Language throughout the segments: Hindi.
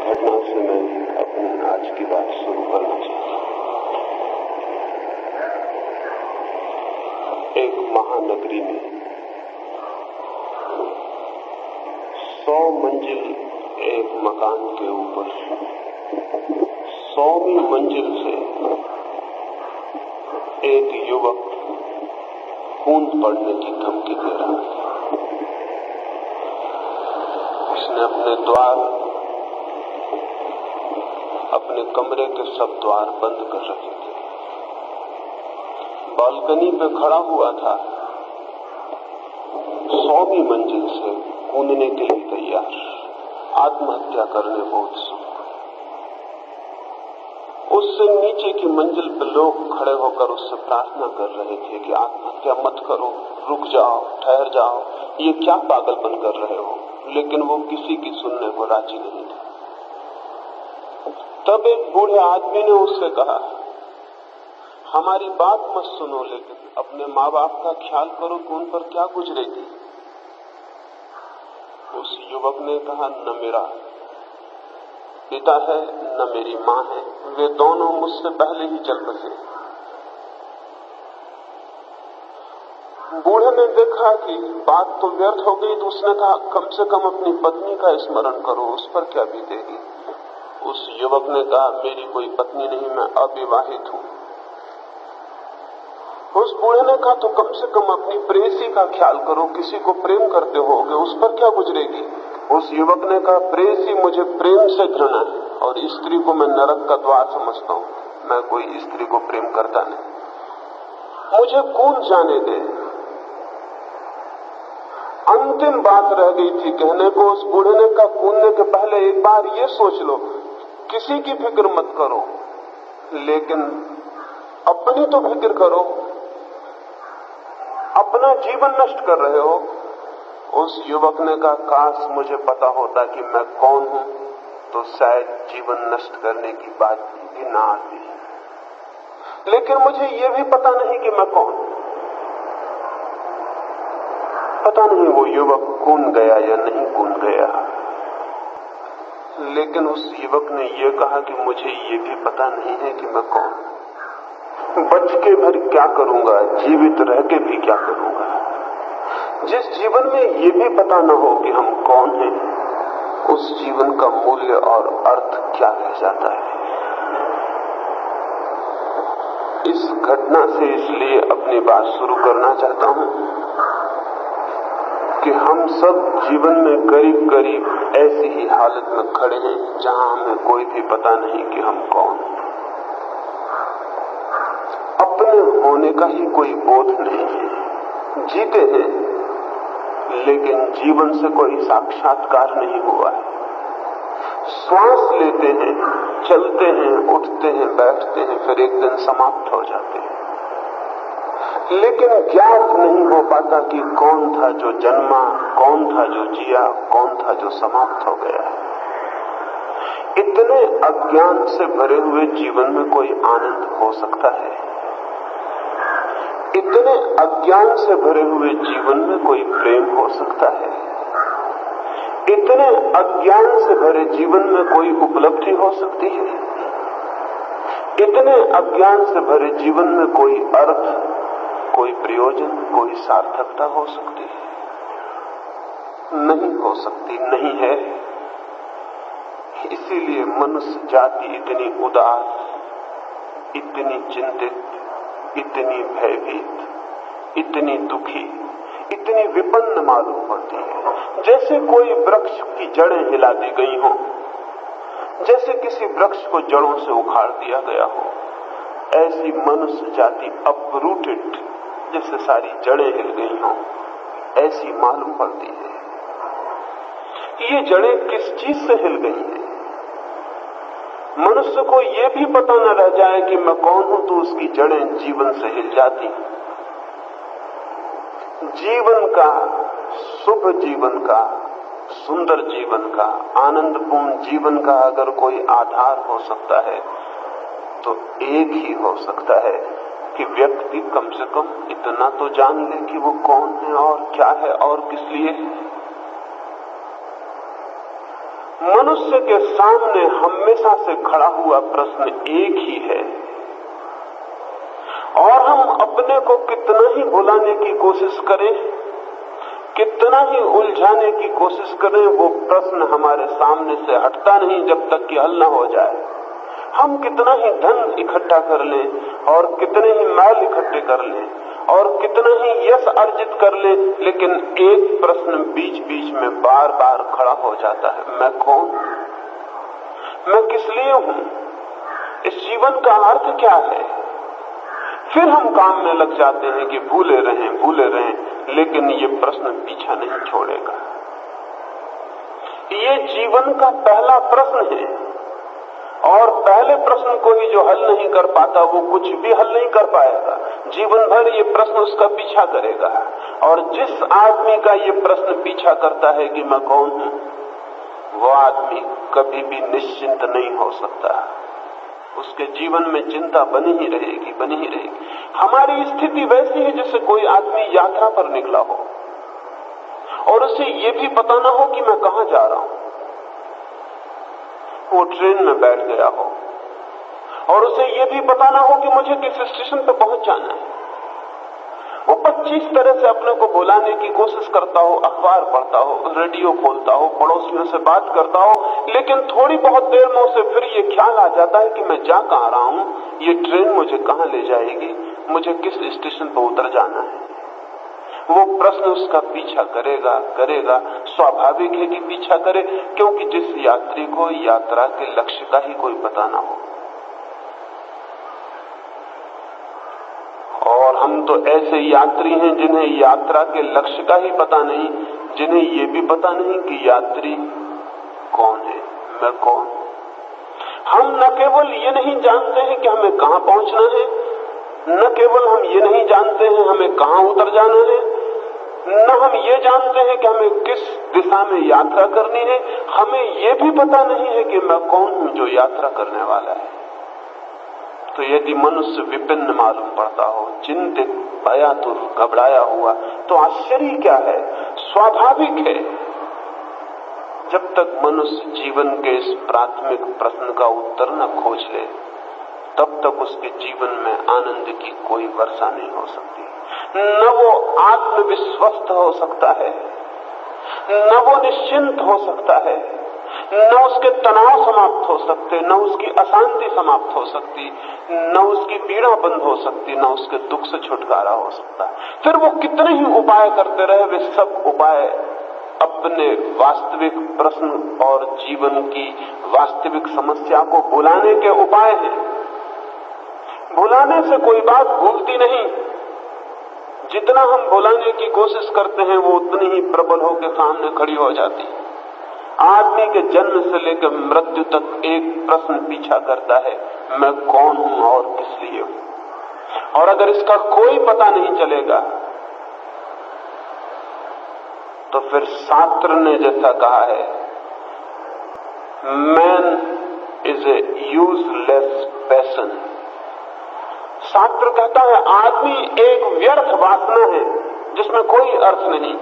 घटना से मैं अपनी आज की बात शुरू करना चाहता हूं। एक महानगरी में 100 मंजिल एक मकान के ऊपर 100वीं मंजिल से एक युवक कूद पड़ने की धमकी दे रहा था। उसने अपने कमरे के सब द्वार बंद कर रखे थे। बालकनी पे खड़ा हुआ था, 100वीं मंजिल से कूदने के लिए तैयार, आत्महत्या करने को उत्सुक। उससे नीचे की मंजिल पर लोग खड़े होकर उससे प्रार्थना कर रहे थे कि आत्महत्या मत करो, रुक जाओ, ठहर जाओ, ये क्या पागलपन कर रहे हो। लेकिन वो किसी की सुनने को राजी नहीं थे। तब एक बूढ़े आदमी ने उससे कहा, हमारी बात मत सुनो, लेकिन अपने माँ बाप का ख्याल करो कि उन पर क्या गुजरेगी। उस युवक ने कहा, न मेरा पिता है न मेरी माँ है, वे दोनों मुझसे पहले ही चल बसे। बूढ़े ने देखा कि बात तो व्यर्थ हो गई, तो उसने कहा, कम से कम अपनी पत्नी का स्मरण करो, उस पर क्या बीतेगी। उस युवक ने कहा, मेरी कोई पत्नी नहीं, मैं अविवाहित हूं। उस बूढ़े ने कहा, तो कम से कम अपनी प्रेयसी का ख्याल करो, किसी को प्रेम करते होगे, उस पर क्या गुजरेगी। उस युवक ने कहा, प्रेयसी मुझे प्रेम से घृणा है और स्त्री को मैं नरक का द्वार समझता हूं, मैं कोई स्त्री को प्रेम करता नहीं, मुझे कूद जाने दे। अंतिम बात रह गई थी कहने को। उस बूढ़े ने कहा, कूदने के पहले एक बार ये सोच लो, किसी की फिक्र मत करो, लेकिन अपनी तो फिक्र करो, अपना जीवन नष्ट कर रहे हो। उस युवक ने कहा, काश मुझे पता होता कि मैं कौन हूं, तो शायद जीवन नष्ट करने की बात भी ना आती, लेकिन मुझे ये भी पता नहीं कि मैं कौन हूं। पता नहीं वो युवक कूद गया या नहीं कूद गया, लेकिन उस युवक ने यह कहा कि मुझे ये भी पता नहीं है कि मैं कौन हूं। बच के भर क्या करूंगा, जीवित रह के भी क्या करूंगा। जिस जीवन में ये भी पता न हो कि हम कौन हैं, उस जीवन का मूल्य और अर्थ क्या रह जाता है। इस घटना से इसलिए अपनी बात शुरू करना चाहता हूं कि हम सब जीवन में करीब करीब ऐसी ही हालत में खड़े हैं जहां हमें कोई भी पता नहीं कि हम कौन हैं। अपने होने का ही कोई बोध नहीं है। जीते हैं लेकिन जीवन से कोई साक्षात्कार नहीं हुआ है। श्वास लेते हैं, चलते हैं, उठते हैं, बैठते हैं, फिर एक दिन समाप्त हो जाते हैं, लेकिन ज्ञात नहीं हो पाता कि कौन था जो जन्मा, कौन था जो जिया, कौन था जो समाप्त हो गया। इतने अज्ञान से भरे हुए जीवन में कोई आनंद हो सकता है? इतने अज्ञान से भरे हुए जीवन में कोई प्रेम हो सकता है? इतने अज्ञान से भरे जीवन में कोई उपलब्धि हो सकती है? इतने अज्ञान से भरे जीवन में कोई अर्थ, कोई प्रयोजन, कोई सार्थकता हो सकती है? नहीं हो सकती, नहीं है। इसीलिए मनुष्य जाति इतनी उदास, इतनी चिंतित, इतनी भयभीत, इतनी दुखी, इतनी विपन्न मालूम पड़ती है। जैसे कोई वृक्ष की जड़ें हिला दी गई हो, जैसे किसी वृक्ष को जड़ों से उखाड़ दिया गया हो, ऐसी मनुष्य जाति अपरूटेड, जैसे सारी जड़ें हिल गई हों, ऐसी मालूम पड़ती है। ये जड़ें किस चीज से हिल गई हैं? मनुष्य को यह भी पता न रह जाए कि मैं कौन हूं, तो उसकी जड़ें जीवन से हिल जाती। जीवन का, शुभ जीवन का, सुंदर जीवन का, आनंदपूर्ण जीवन का अगर कोई आधार हो सकता है तो एक ही हो सकता है कि व्यक्ति कम से कम इतना तो जान ले कि वो कौन है और क्या है और किस लिए। मनुष्य के सामने हमेशा से खड़ा हुआ प्रश्न एक ही है, और हम अपने को कितना ही भुलाने की कोशिश करें, कितना ही उलझाने की कोशिश करें, वो प्रश्न हमारे सामने से हटता नहीं जब तक कि हल न हो जाए। हम कितना ही धन इकट्ठा कर लें और कितने ही माल इकट्ठे कर लें और कितना ही यश अर्जित कर लें, लेकिन एक प्रश्न बीच बीच में बार बार खड़ा हो जाता है, मैं कौन हूं, मैं किस लिए हूं, इस जीवन का अर्थ क्या है। फिर हम काम में लग जाते हैं कि भूले रहें, लेकिन ये प्रश्न पीछा नहीं छोड़ेगा। ये जीवन का पहला प्रश्न है, और पहले प्रश्न को ही जो हल नहीं कर पाता वो कुछ भी हल नहीं कर पाएगा। जीवन भर ये प्रश्न उसका पीछा करेगा, और जिस आदमी का ये प्रश्न पीछा करता है कि मैं कौन हूं, वो आदमी कभी भी निश्चिंत नहीं हो सकता। उसके जीवन में चिंता बनी ही रहेगी। हमारी स्थिति वैसी है जैसे कोई आदमी यात्रा पर निकला हो और उसे ये भी पता ना हो कि मैं कहां जा रहा हूं। वो ट्रेन में बैठ गया हो और उसे ये भी पता ना हो कि मुझे किस स्टेशन पर पहुंच जाना है। वो 25 तरह से अपने को बुलाने की कोशिश करता हो, अखबार पढ़ता हो, रेडियो खोलता हो, पड़ोसियों से बात करता हो, लेकिन थोड़ी बहुत देर में उसे फिर ये ख्याल आ जाता है कि मैं जा कहां रहा हूं, ये ट्रेन मुझे कहां ले जाएगी, मुझे किस स्टेशन पर उतर जाना है। वो प्रश्न उसका पीछा करेगा। स्वाभाविक है कि पीछा करे, क्योंकि जिस यात्री को यात्रा के लक्ष्य का ही कोई पता ना हो। और हम तो ऐसे यात्री हैं जिन्हें यात्रा के लक्ष्य का ही पता नहीं, जिन्हें ये भी पता नहीं कि यात्री कौन है, मैं कौन। हम न केवल ये नहीं जानते हैं कि हमें कहां पहुंचना है, न केवल हम ये नहीं जानते हैं हमें कहां उतर जाना है, न हम ये जानते हैं कि हमें किस दिशा में यात्रा करनी है, हमें ये भी पता नहीं है कि मैं कौन हूं जो यात्रा करने वाला है। तो यदि मनुष्य विभिन्न मालूम पड़ता हो, चिंतित, भयातुर, घबराया हुआ, तो आश्चर्य क्या है, स्वाभाविक है। जब तक मनुष्य जीवन के इस प्राथमिक प्रश्न का उत्तर न खोज ले, तब तक उसके जीवन में आनंद की कोई वर्षा नहीं हो सकती। न वो आत्मविश्वस्त हो सकता है, न वो निश्चिंत हो सकता है, न उसके तनाव समाप्त हो सकते, न उसकी अशांति समाप्त हो सकती, न उसकी पीड़ा बंद हो सकती, न उसके दुख से छुटकारा हो सकता। फिर वो कितने ही उपाय करते रहे, वे सब उपाय अपने वास्तविक प्रश्न और जीवन की वास्तविक समस्या को भुलाने के उपाय हैं। भुलाने से कोई बात भूलती नहीं, जितना हम भुलाने की कोशिश करते हैं वो उतनी ही प्रबल होकर सामने खड़ी हो जाती है। आदमी के जन्म से लेकर मृत्यु तक एक प्रश्न पीछा करता है, मैं कौन हूं और किस लिए हूं। और अगर इसका कोई पता नहीं चलेगा तो फिर शास्त्र ने जैसा कहा है, man is a useless passion. शास्त्र कहता है आदमी एक व्यर्थ वासना है जिसमें कोई अर्थ नहीं।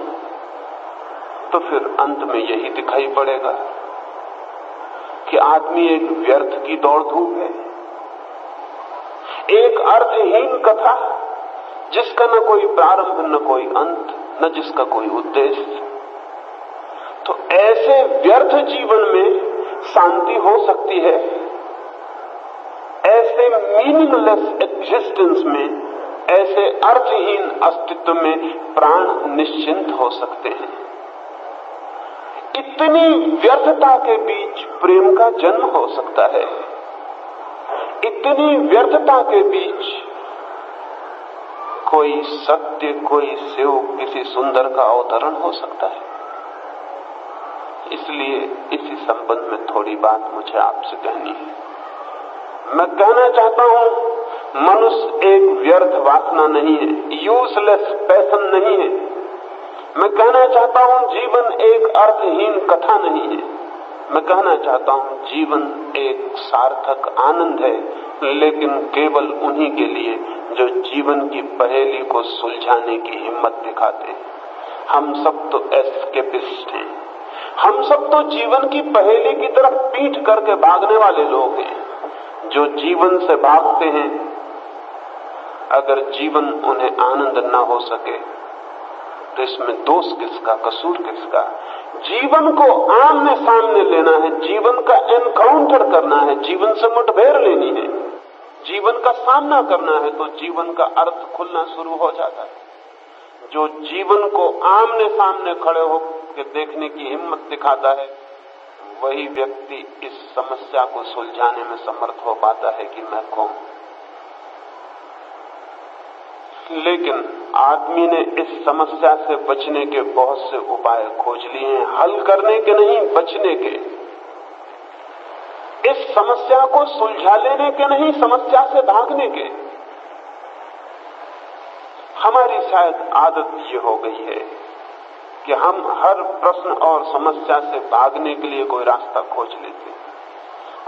तो फिर अंत में यही दिखाई पड़ेगा कि आदमी एक व्यर्थ की दौड़ धूप है, एक अर्थहीन कथा जिसका न कोई प्रारंभ न कोई अंत, न जिसका कोई उद्देश्य। तो ऐसे व्यर्थ जीवन में शांति हो सकती है, ऐसे मीनिंगलेस एग्जिस्टेंस में, ऐसे अर्थहीन अस्तित्व में प्राण निश्चिंत हो सकते हैं। इतनी व्यर्थता के बीच प्रेम का जन्म हो सकता है, इतनी व्यर्थता के बीच कोई सत्य, कोई शिव, किसी सुंदर का अवतरण हो सकता है। इसलिए इसी संबंध में थोड़ी बात मुझे आपसे कहनी है। मैं कहना चाहता हूं मनुष्य एक व्यर्थ वासना नहीं है, यूजलेस पैशन नहीं है। मैं कहना चाहता हूं जीवन एक अर्थहीन कथा नहीं है। मैं कहना चाहता हूं जीवन एक सार्थक आनंद है, लेकिन केवल उन्हीं के लिए जो जीवन की पहेली को सुलझाने की हिम्मत दिखाते हैं। हम सब तो एस्केपिस्ट हैं, हम सब तो जीवन की पहेली की तरफ पीठ करके भागने वाले लोग हैं। जो जीवन से भागते हैं, अगर जीवन उन्हें आनंद ना हो सके तो इसमें दोष किसका, कसूर किसका? जीवन को आमने सामने लेना है, जीवन का एनकाउंटर करना है, जीवन से मुठभेड़ लेनी है, जीवन का सामना करना है, तो जीवन का अर्थ खुलना शुरू हो जाता है। जो जीवन को आमने सामने खड़े होकर देखने की हिम्मत दिखाता है, वही व्यक्ति इस समस्या को सुलझाने में समर्थ हो पाता है कि मैं कौन। लेकिन आदमी ने इस समस्या से बचने के बहुत से उपाय खोज लिए हैं, हल करने के नहीं, बचने के। इस समस्या को सुलझा लेने के नहीं, समस्या से भागने के। हमारी शायद आदत ये हो गई है कि हम हर प्रश्न और समस्या से भागने के लिए कोई रास्ता खोज लेते हैं।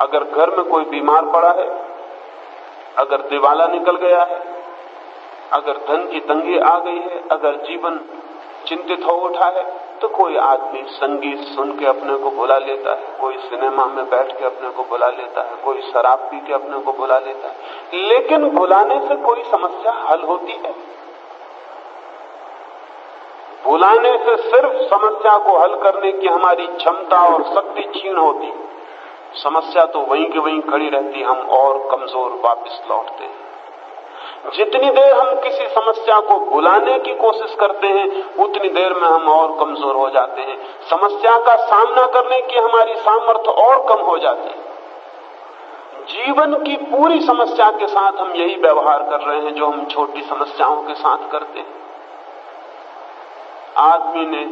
अगर घर में कोई बीमार पड़ा है, अगर दिवाला निकल गया है, अगर धन की तंगी आ गई है, अगर जीवन चिंतित हो उठा है, तो कोई आदमी संगीत सुन के अपने को भुला लेता है, कोई सिनेमा में बैठ के अपने को भुला लेता है, कोई शराब पी के अपने को भुला लेता है। लेकिन भुलाने से कोई समस्या हल होती है? भुलाने से सिर्फ समस्या को हल करने की हमारी क्षमता और शक्ति क्षीण होती। समस्या तो वहीं की वहीं खड़ी रहती, हम और कमजोर वापस लौटते हैं। जितनी देर हम किसी समस्या को भुलाने की कोशिश करते हैं, उतनी देर में हम और कमजोर हो जाते हैं। समस्या का सामना करने की हमारी सामर्थ्य और कम हो जाती है। जीवन की पूरी समस्या के साथ हम यही व्यवहार कर रहे हैं जो हम छोटी समस्याओं के साथ करते हैं। आदमी ने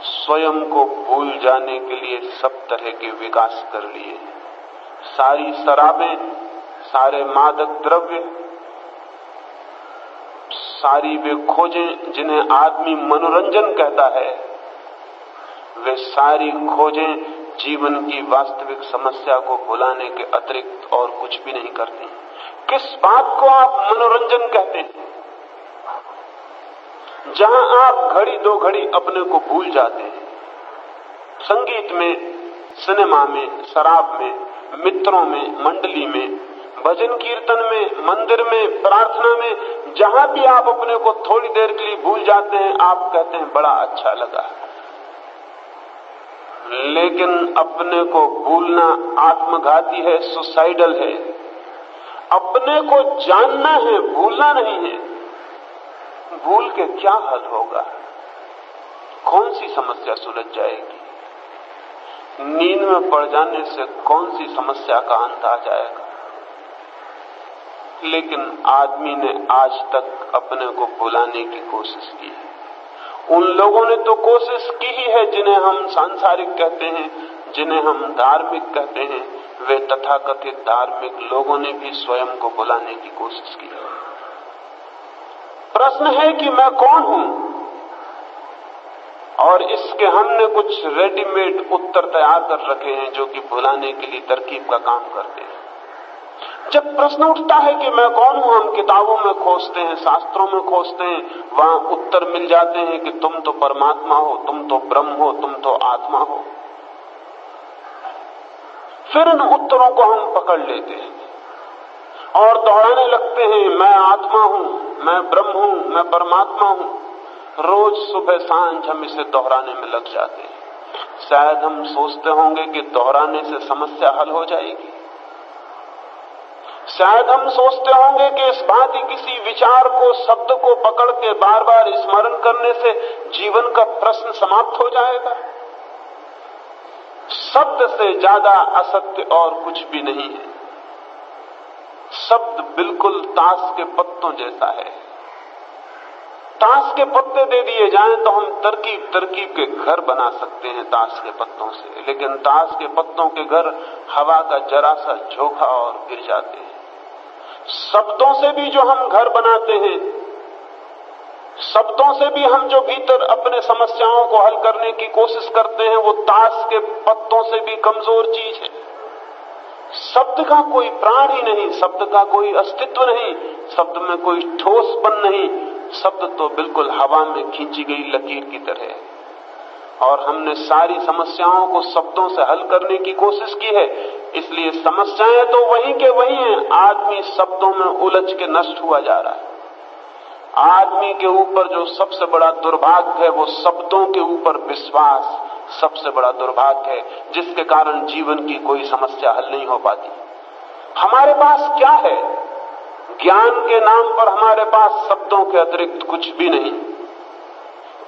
स्वयं को भूल जाने के लिए सब तरह के विकास कर लिए। सारी शराबें, सारे मादक द्रव्य, सारी वे खोजें जिन्हें आदमी मनोरंजन कहता है, वे सारी खोजें जीवन की वास्तविक समस्या को भुलाने के अतिरिक्त और कुछ भी नहीं करती। किस बात को आप मनोरंजन कहते हैं? जहां आप घड़ी दो घड़ी अपने को भूल जाते हैं, संगीत में, सिनेमा में, शराब में, मित्रों में, मंडली में, भजन कीर्तन में, मंदिर में, प्रार्थना में, जहां भी आप अपने को थोड़ी देर के लिए भूल जाते हैं, आप कहते हैं बड़ा अच्छा लगा। लेकिन अपने को भूलना आत्मघाती है, सुसाइडल है। अपने को जानना है, भूलना नहीं है। भूल के क्या हल होगा? कौन सी समस्या सुलझ जाएगी? नींद में पड़ जाने से कौन सी समस्या का अंत आ जाएगा? लेकिन आदमी ने आज तक अपने को भुलाने की कोशिश की है। उन लोगों ने तो कोशिश की ही है जिन्हें हम सांसारिक कहते हैं, जिन्हें हम धार्मिक कहते हैं। वे तथाकथित धार्मिक लोगों ने भी स्वयं को भुलाने की कोशिश की है। प्रश्न है कि मैं कौन हूं, और इसके हमने कुछ रेडीमेड उत्तर तैयार कर रखे हैं जो कि भुलाने के लिए तरकीब का काम करते हैं। जब प्रश्न उठता है कि मैं कौन हूं, हम किताबों में खोजते हैं, शास्त्रों में खोजते हैं, वहां उत्तर मिल जाते हैं कि तुम तो परमात्मा हो, तुम तो ब्रह्म हो, तुम तो आत्मा हो। फिर इन उत्तरों को हम पकड़ लेते हैं और दोहराने लगते हैं, मैं आत्मा हूं, मैं ब्रह्म हूं, मैं परमात्मा हूं। रोज सुबह सांझ हम इसे दोहराने में लग जाते हैं। शायद हम सोचते होंगे कि दोहराने से समस्या हल हो जाएगी। शायद हम सोचते होंगे कि इस भांति किसी विचार को, शब्द को पकड़ के बार बार स्मरण करने से जीवन का प्रश्न समाप्त हो जाएगा। शब्द से ज्यादा असत्य और कुछ भी नहीं है। शब्द बिल्कुल ताश के पत्तों जैसा है। ताश के पत्ते दे दिए जाएं तो हम तरकीब तरकीब के घर बना सकते हैं ताश के पत्तों से, लेकिन ताश के पत्तों के घर हवा का जरा सा झोंका और गिर जाते हैं। शब्दों से भी जो हम घर बनाते हैं, शब्दों से भी हम जो भीतर अपने समस्याओं को हल करने की कोशिश करते हैं, वो ताश के पत्तों से भी कमजोर चीज है। शब्द का कोई प्राण ही नहीं, शब्द का कोई अस्तित्व नहीं, शब्द में कोई ठोसपन नहीं। शब्द तो बिल्कुल हवा में खींची गई लकीर की तरह है। और हमने सारी समस्याओं को शब्दों से हल करने की कोशिश की है। इसलिए समस्याएं तो वहीं के वहीं हैं, आदमी शब्दों में उलझ के नष्ट हुआ जा रहा है। आदमी के ऊपर जो सबसे बड़ा दुर्भाग्य है वो शब्दों के ऊपर विश्वास सबसे बड़ा दुर्भाग्य है, जिसके कारण जीवन की कोई समस्या हल नहीं हो पाती। हमारे पास क्या है? ज्ञान के नाम पर हमारे पास शब्दों के अतिरिक्त कुछ भी नहीं।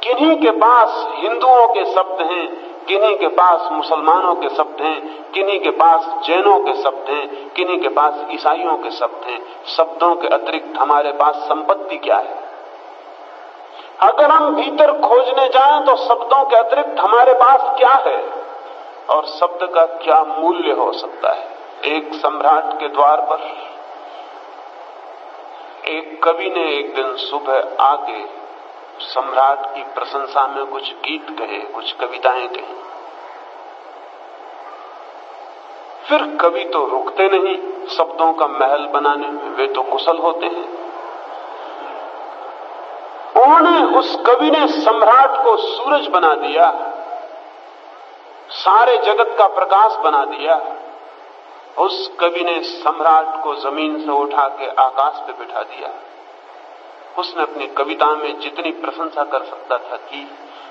किन्हीं के पास हिंदुओं के शब्द हैं, किन्हीं के पास मुसलमानों के शब्द हैं, किन्हीं के पास जैनों के शब्द हैं, किन्हीं के पास ईसाइयों के शब्द हैं। शब्दों के अतिरिक्त हमारे पास संपत्ति क्या है? अगर हम भीतर खोजने जाएं तो शब्दों के अतिरिक्त हमारे पास क्या है और शब्द का क्या मूल्य हो सकता है? एक सम्राट के द्वार पर एक कवि ने एक दिन सुबह आके सम्राट की प्रशंसा में कुछ गीत कहे, कुछ कविताएं कही। फिर कवि तो रुकते नहीं शब्दों का महल बनाने में, वे तो कुशल होते हैं। उस कवि ने सम्राट को सूरज बना दिया, सारे जगत का प्रकाश बना दिया। उस कवि ने सम्राट को जमीन से उठा के आकाश पे बिठा दिया। उसने अपनी कविता में जितनी प्रशंसा कर सकता था की।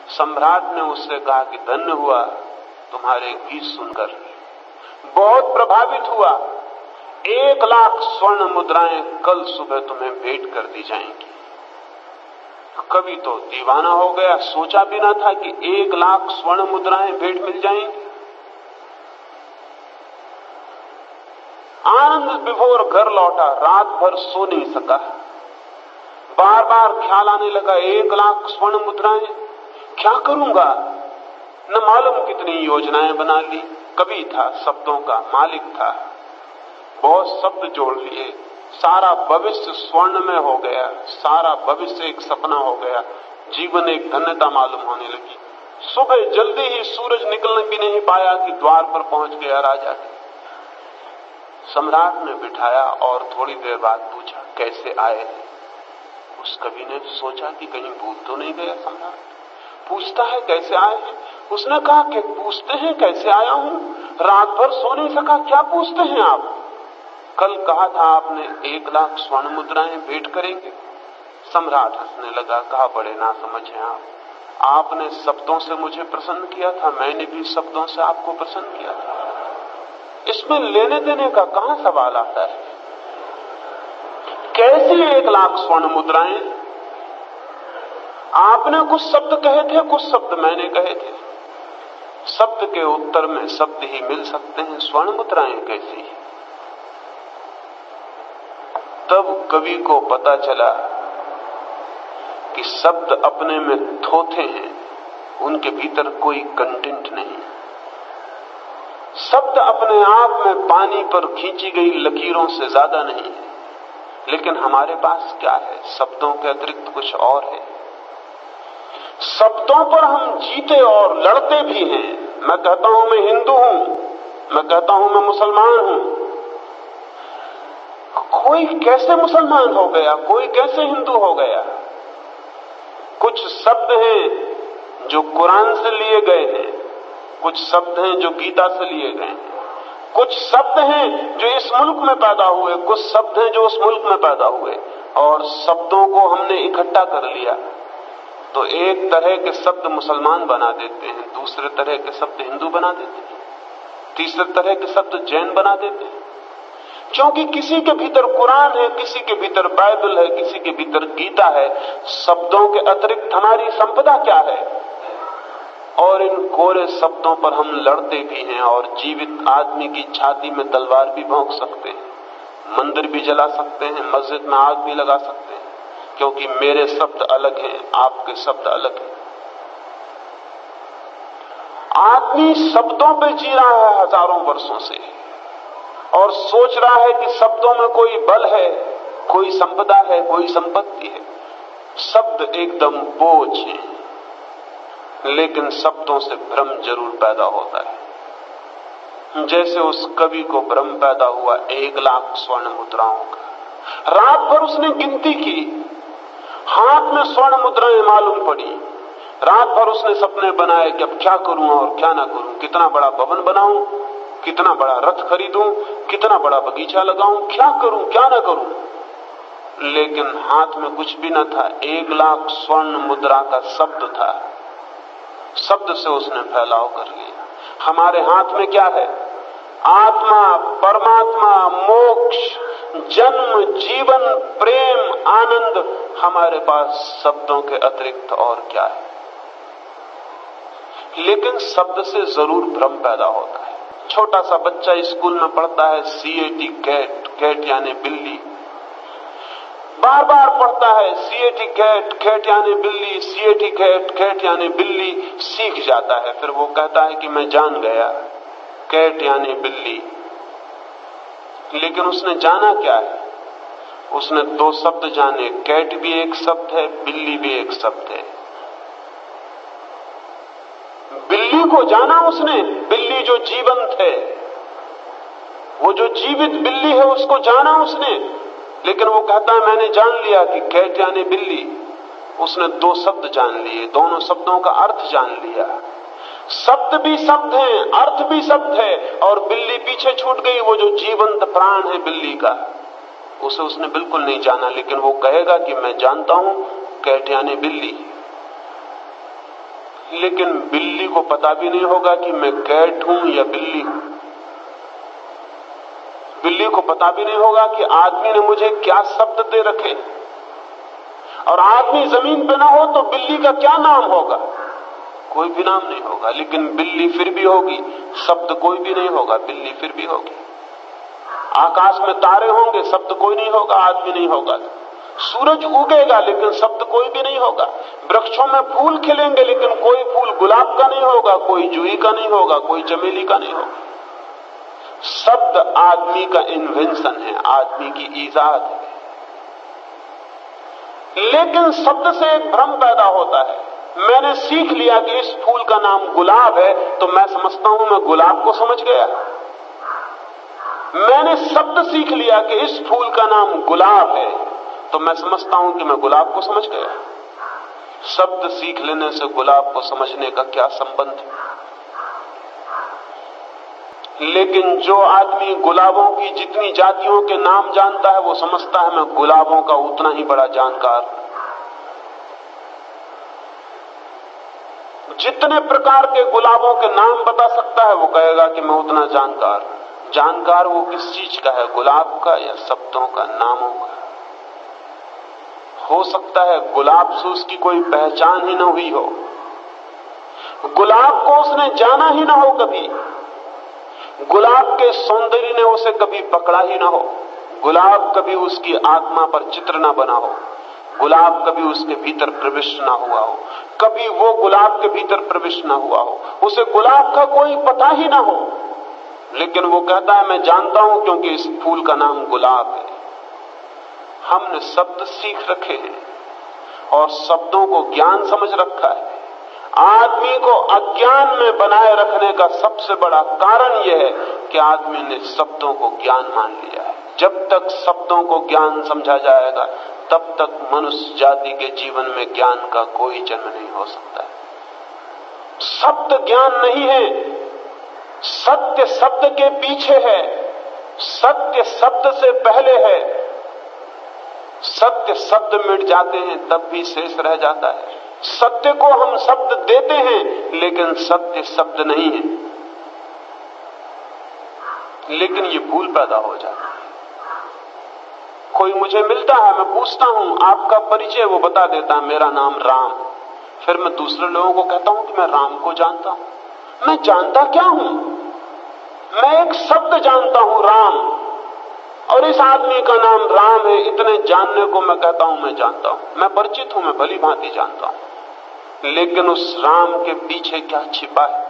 सम्राट ने उससे कहा कि धन्य हुआ तुम्हारे गीत सुनकर, बहुत प्रभावित हुआ। 1 लाख स्वर्ण मुद्राएं कल सुबह तुम्हें भेंट कर दी जाएंगी। कवि तो दीवाना हो गया, सोचा भी ना था कि 1 लाख स्वर्ण मुद्राएं भेंट मिल जाएंगी। आनंद विभोर घर लौटा, रात भर सो नहीं सका। बार बार ख्याल आने लगा 1 लाख स्वर्ण मुद्राएं, क्या करूंगा? न मालूम कितनी योजनाएं बना ली। कवि था, शब्दों का मालिक था, बहुत शब्द जोड़ लिए, सारा भविष्य स्वर्ण में हो गया, सारा भविष्य एक सपना हो गया, जीवन एक धन्यता मालूम होने लगी। सुबह जल्दी ही सूरज निकलने भी नहीं पाया कि द्वार पर पहुंच गया राजा। सम्राट ने बिठाया और थोड़ी देर बाद पूछा कैसे आए? उस कवि ने सोचा कि कहीं भूल तो नहीं गया सम्राट, पूछता है कैसे आए हैं। उसने कहा कि पूछते हैं कैसे आया हूं, रात भर सो नहीं सका, क्या पूछते हैं आप? कल कहा था आपने 1 लाख स्वर्ण मुद्राएं भेंट करेंगे। सम्राट हंसने लगा, कहा बड़े ना समझ हैं आप, आपने शब्दों से मुझे प्रसन्न किया था, मैंने भी शब्दों से आपको प्रसन्न किया था। इसमें लेने देने का कहां सवाल आता है? कैसी 1 लाख स्वर्ण मुद्राएं? आपने कुछ शब्द कहे थे, कुछ शब्द मैंने कहे थे। शब्द के उत्तर में शब्द ही मिल सकते हैं, स्वर्ण मुद्राएं कैसी? तब कवि को पता चला कि शब्द अपने में थोथे हैं, उनके भीतर कोई कंटेंट नहीं। शब्द अपने आप में पानी पर खींची गई लकीरों से ज्यादा नहीं है, लेकिन हमारे पास क्या है? शब्दों के अतिरिक्त कुछ और है। शब्दों पर हम जीते और लड़ते भी हैं। मैं कहता हूं मैं हिंदू हूं, मैं कहता हूं मैं मुसलमान हूं। कोई कैसे मुसलमान हो गया, कोई कैसे हिंदू हो गया? कुछ शब्द हैं जो कुरान से लिए गए हैं, कुछ शब्द हैं जो गीता से लिए गए हैं, कुछ शब्द हैं जो इस मुल्क में पैदा हुए, कुछ शब्द हैं जो उस मुल्क में पैदा हुए। और शब्दों को हमने इकट्ठा कर लिया तो एक तरह के शब्द मुसलमान बना देते हैं, दूसरे तरह के शब्द हिंदू बना देते हैं, तीसरे तरह के शब्द जैन बना देते हैं। क्योंकि किसी के भीतर कुरान है, किसी के भीतर बाइबल है, किसी के भीतर गीता है। शब्दों के अतिरिक्त हमारी संपदा क्या है? और इन कोरे शब्दों पर हम लड़ते भी हैं और जीवित आदमी की छाती में तलवार भी भोंक सकते हैं, मंदिर भी जला सकते हैं, मस्जिद में आग भी लगा सकते हैं, क्योंकि मेरे शब्द अलग हैं, आपके शब्द अलग हैं। आदमी शब्दों पे जी रहा है हजारों वर्षों से और सोच रहा है कि शब्दों में कोई बल है, कोई संपदा है, कोई संपत्ति है। शब्द एकदम बोझ है, लेकिन शब्दों से भ्रम जरूर पैदा होता है। जैसे उस कवि को भ्रम पैदा हुआ 1 लाख स्वर्ण मुद्राओं का। रात भर उसने गिनती की, हाथ में स्वर्ण मुद्राएं मालूम पड़ी। रात भर उसने सपने बनाए कि अब क्या करूं और क्या ना करूं, कितना बड़ा भवन बनाऊं, कितना बड़ा रथ खरीदूं, कितना बड़ा बगीचा लगाऊं, क्या करूं क्या ना करूं। लेकिन हाथ में कुछ भी न था, 1,00,000 स्वर्ण मुद्रा का शब्द था। शब्द से उसने फैलाव कर लिया। हमारे हाथ में क्या है? आत्मा, परमात्मा, मोक्ष, जन्म, जीवन, प्रेम, आनंद। हमारे पास शब्दों के अतिरिक्त और क्या है? लेकिन शब्द से जरूर भ्रम पैदा होता है। छोटा सा बच्चा स्कूल में पढ़ता है CAT, कैट, कैट यानी बिल्ली, बार बार पढ़ता है CAT कैट, कैट यानी बिल्ली, CAT कैट, कैट यानी बिल्ली, सीख जाता है। फिर वो कहता है कि मैं जान गया, कैट यानी बिल्ली। लेकिन उसने जाना क्या है? उसने 2 शब्द जाने, कैट भी एक शब्द है, बिल्ली भी एक शब्द है। बिल्ली को जाना उसने, बिल्ली जो जीवंत है, वो जो जीवित बिल्ली है उसको जाना उसने। लेकिन वो कहता है मैंने जान लिया कि कैट यानी बिल्ली। उसने 2 शब्द जान लिए, दोनों शब्दों का अर्थ जान लिया। शब्द भी शब्द हैं, अर्थ भी शब्द है, और बिल्ली पीछे छूट गई। वो जो जीवंत प्राण है बिल्ली का, उसे उसने बिल्कुल नहीं जाना। लेकिन वो कहेगा कि मैं जानता हूं कैट यानी बिल्ली। लेकिन बिल्ली को पता भी नहीं होगा कि मैं कैट हूं या बिल्ली हूं। बिल्ली को पता भी नहीं होगा कि आदमी ने मुझे क्या शब्द दे रखे, और आदमी जमीन पे ना हो तो बिल्ली का क्या नाम होगा? कोई भी नाम नहीं होगा। लेकिन बिल्ली फिर भी होगी, शब्द कोई भी नहीं होगा, बिल्ली फिर भी होगी। आकाश में तारे होंगे, शब्द कोई नहीं होगा, आदमी नहीं होगा। सूरज उगेगा लेकिन शब्द कोई भी नहीं होगा। वृक्षों में फूल खिलेंगे लेकिन कोई फूल गुलाब का नहीं होगा, कोई जूही का नहीं होगा, कोई चमेली का नहीं होगा। शब्द आदमी का इन्वेंशन है, आदमी की ईजाद है। लेकिन शब्द से एक भ्रम पैदा होता है। मैंने सीख लिया कि इस फूल का नाम गुलाब है, तो मैं समझता हूं मैं गुलाब को समझ गया। मैंने शब्द सीख लिया कि इस फूल का नाम गुलाब है, तो मैं समझता हूं कि मैं गुलाब को समझ गया। शब्द सीख लेने से गुलाब को समझने का क्या संबंध है? लेकिन जो आदमी गुलाबों की जितनी जातियों के नाम जानता है, वो समझता है मैं गुलाबों का उतना ही बड़ा जानकार। जितने प्रकार के गुलाबों के नाम बता सकता है, वो कहेगा कि मैं उतना जानकार। जानकार वो किस चीज का है, गुलाब का या शब्दों का, नामों का? हो सकता है गुलाब से उसकी कोई पहचान ही न हुई हो, गुलाब को उसने जाना ही ना हो कभी, गुलाब के सौंदर्य ने उसे कभी पकड़ा ही ना हो, गुलाब कभी उसकी आत्मा पर चित्र ना बना हो, गुलाब कभी उसके भीतर प्रविष्ट ना हुआ हो, कभी वो गुलाब के भीतर प्रविष्ट ना हुआ हो, उसे गुलाब का कोई पता ही ना हो। लेकिन वो कहता है मैं जानता हूं क्योंकि इस फूल का नाम गुलाब है। हमने शब्द सीख रखे हैं और शब्दों को ज्ञान समझ रखा है। आदमी को अज्ञान में बनाए रखने का सबसे बड़ा कारण यह है कि आदमी ने शब्दों को ज्ञान मान लिया है। जब तक शब्दों को ज्ञान समझा जाएगा, तब तक मनुष्य जाति के जीवन में ज्ञान का कोई जन्म नहीं हो सकता है। शब्द ज्ञान नहीं है, सत्य शब्द के पीछे है, सत्य शब्द से पहले है। सत्य शब्द मिट जाते हैं तब भी शेष रह जाता है। सत्य को हम शब्द देते हैं लेकिन सत्य शब्द नहीं है। लेकिन ये भूल पैदा हो जाती है। कोई मुझे मिलता है, मैं पूछता हूं आपका परिचय, वो बता देता है मेरा नाम राम। फिर मैं दूसरे लोगों को कहता हूं कि मैं राम को जानता हूं। मैं जानता क्या हूं? मैं एक शब्द जानता हूं, राम, और इस आदमी का नाम राम है। इतने जानने को मैं कहता हूं मैं जानता हूं, मैं परिचित हूं, मैं भली भांति जानता हूं। लेकिन उस राम के पीछे क्या छिपा है,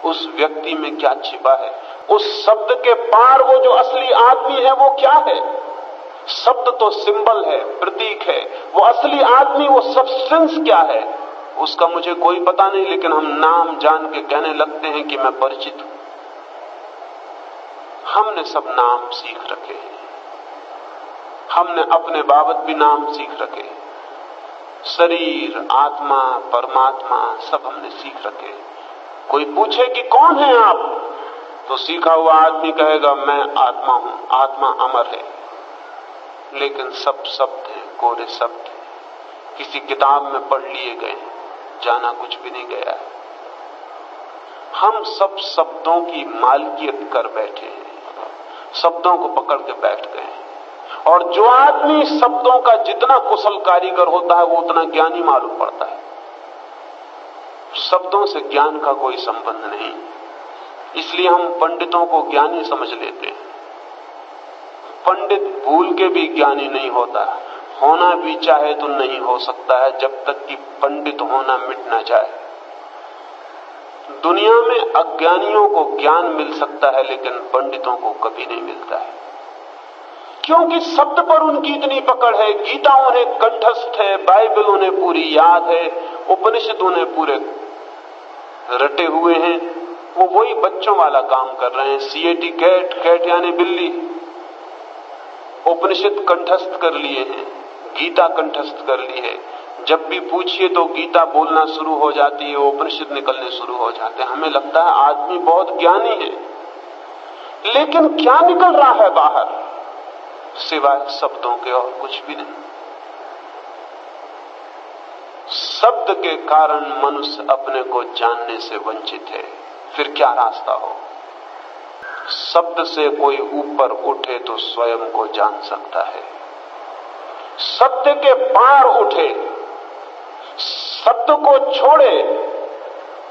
उस व्यक्ति में क्या छिपा है, उस शब्द के पार वो जो असली आदमी है वो क्या है? शब्द तो सिंबल है, प्रतीक है, वो असली आदमी, वो सब्सटेंस क्या है, उसका मुझे कोई पता नहीं। लेकिन हम नाम जान के कहने लगते हैं कि मैं परिचित हूं। हमने सब नाम सीख रखे हैं, हमने अपने बाबत भी नाम सीख रखे हैं। शरीर, आत्मा, परमात्मा सब हमने सीख रखे। कोई पूछे कि कौन है आप, तो सीखा हुआ आदमी कहेगा मैं आत्मा हूं, आत्मा अमर है। लेकिन सब शब्द हैं, कोरे शब्द हैं, किसी किताब में पढ़ लिए गए, जाना कुछ भी नहीं गया है। हम सब शब्दों की मालकियत कर बैठे हैं, शब्दों को पकड़ के बैठ गए हैं। और जो आदमी शब्दों का जितना कुशल कारीगर होता है वो उतना ज्ञानी मालूम पड़ता है। शब्दों से ज्ञान का कोई संबंध नहीं, इसलिए हम पंडितों को ज्ञानी समझ लेते हैं। पंडित भूल के भी ज्ञानी नहीं होता, होना भी चाहे तो नहीं हो सकता है जब तक कि पंडित होना मिट ना जाए। दुनिया में अज्ञानियों को ज्ञान मिल सकता है लेकिन पंडितों को कभी नहीं मिलता है, क्योंकि शब्द पर उनकी इतनी पकड़ है। गीता उन्हें कंठस्थ है, बाइबल उन्हें पूरी याद है, उपनिषद उन्हें पूरे रटे हुए हैं। वो वही बच्चों वाला काम कर रहे हैं। सीएटी कैट, कैट यानी बिल्ली, उपनिषद कंठस्थ कर लिए हैं, गीता कंठस्थ कर ली है। जब भी पूछिए तो गीता बोलना शुरू हो जाती है, उपनिषद निकलने शुरू हो जाते हैं। हमें लगता है आदमी बहुत ज्ञानी है, लेकिन क्या निकल रहा है बाहर सिवाय शब्दों के और कुछ भी नहीं। शब्द के कारण मनुष्य अपने को जानने से वंचित है, फिर क्या रास्ता हो। शब्द से कोई ऊपर उठे तो स्वयं को जान सकता है, सत्य के पार उठे, शब्द को छोड़े,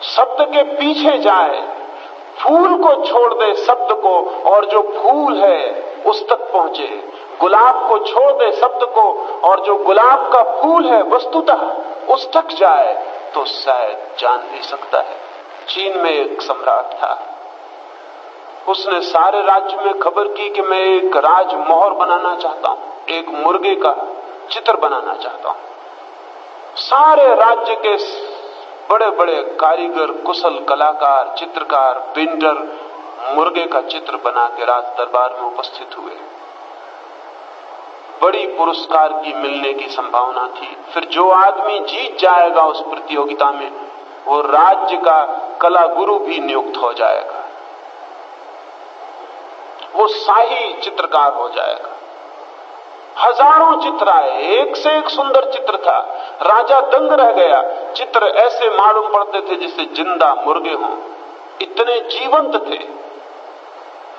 शब्द के पीछे जाए, फूल को छोड़ दे शब्द को, और जो फूल है उस तक पहुंचे। गुलाब को छोड़ दे शब्द को, और जो गुलाब का फूल है वस्तुतः उस तक जाए तो शायद जान भी सकता है। चीन में एक सम्राट था, उसने सारे राज्य में खबर की कि मैं एक राजमोहर बनाना चाहता हूं, एक मुर्गे का चित्र बनाना चाहता हूं। सारे राज्य के बड़े बड़े कारीगर, कुशल कलाकार, चित्रकार, पेंटर मुर्गे का चित्र बना के राज दरबार में उपस्थित हुए। बड़ी पुरस्कार की मिलने की संभावना थी। फिर जो आदमी जीत जाएगा उस प्रतियोगिता में, वो राज्य का कला गुरु भी नियुक्त हो जाएगा, वो शाही चित्रकार हो जाएगा। हजारों चित्र आए, एक से एक सुंदर चित्र था। राजा दंग रह गया। चित्र ऐसे मालूम पड़ते थे जैसे जिंदा मुर्गे हों, इतने जीवंत थे।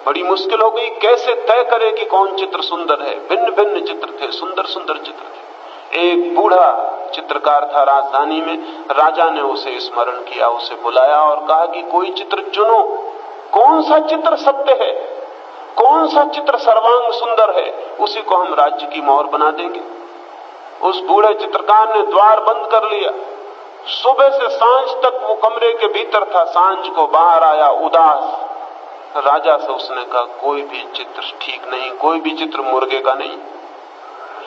बड़ी मुश्किल हो गई, कैसे तय करे कि कौन चित्र सुंदर है। भिन्न भिन्न चित्र थे, सुंदर सुंदर चित्र थे। एक बूढ़ा चित्रकार था राजधानी में, राजा ने उसे स्मरण किया, उसे बुलाया और कहा कि कोई चित्र चुनो, कौन सा चित्र सत्य है, कौन सा चित्र सर्वांग सुंदर है, उसी को हम राज्य की मोहर बना देंगे। उस बूढ़े चित्रकार ने द्वार बंद कर लिया। सुबह से सांझ तक वो कमरे के भीतर था, सांझ को बाहर आया उदास। राजा से उसने कहा कोई भी चित्र ठीक नहीं, कोई भी चित्र मुर्गे का नहीं।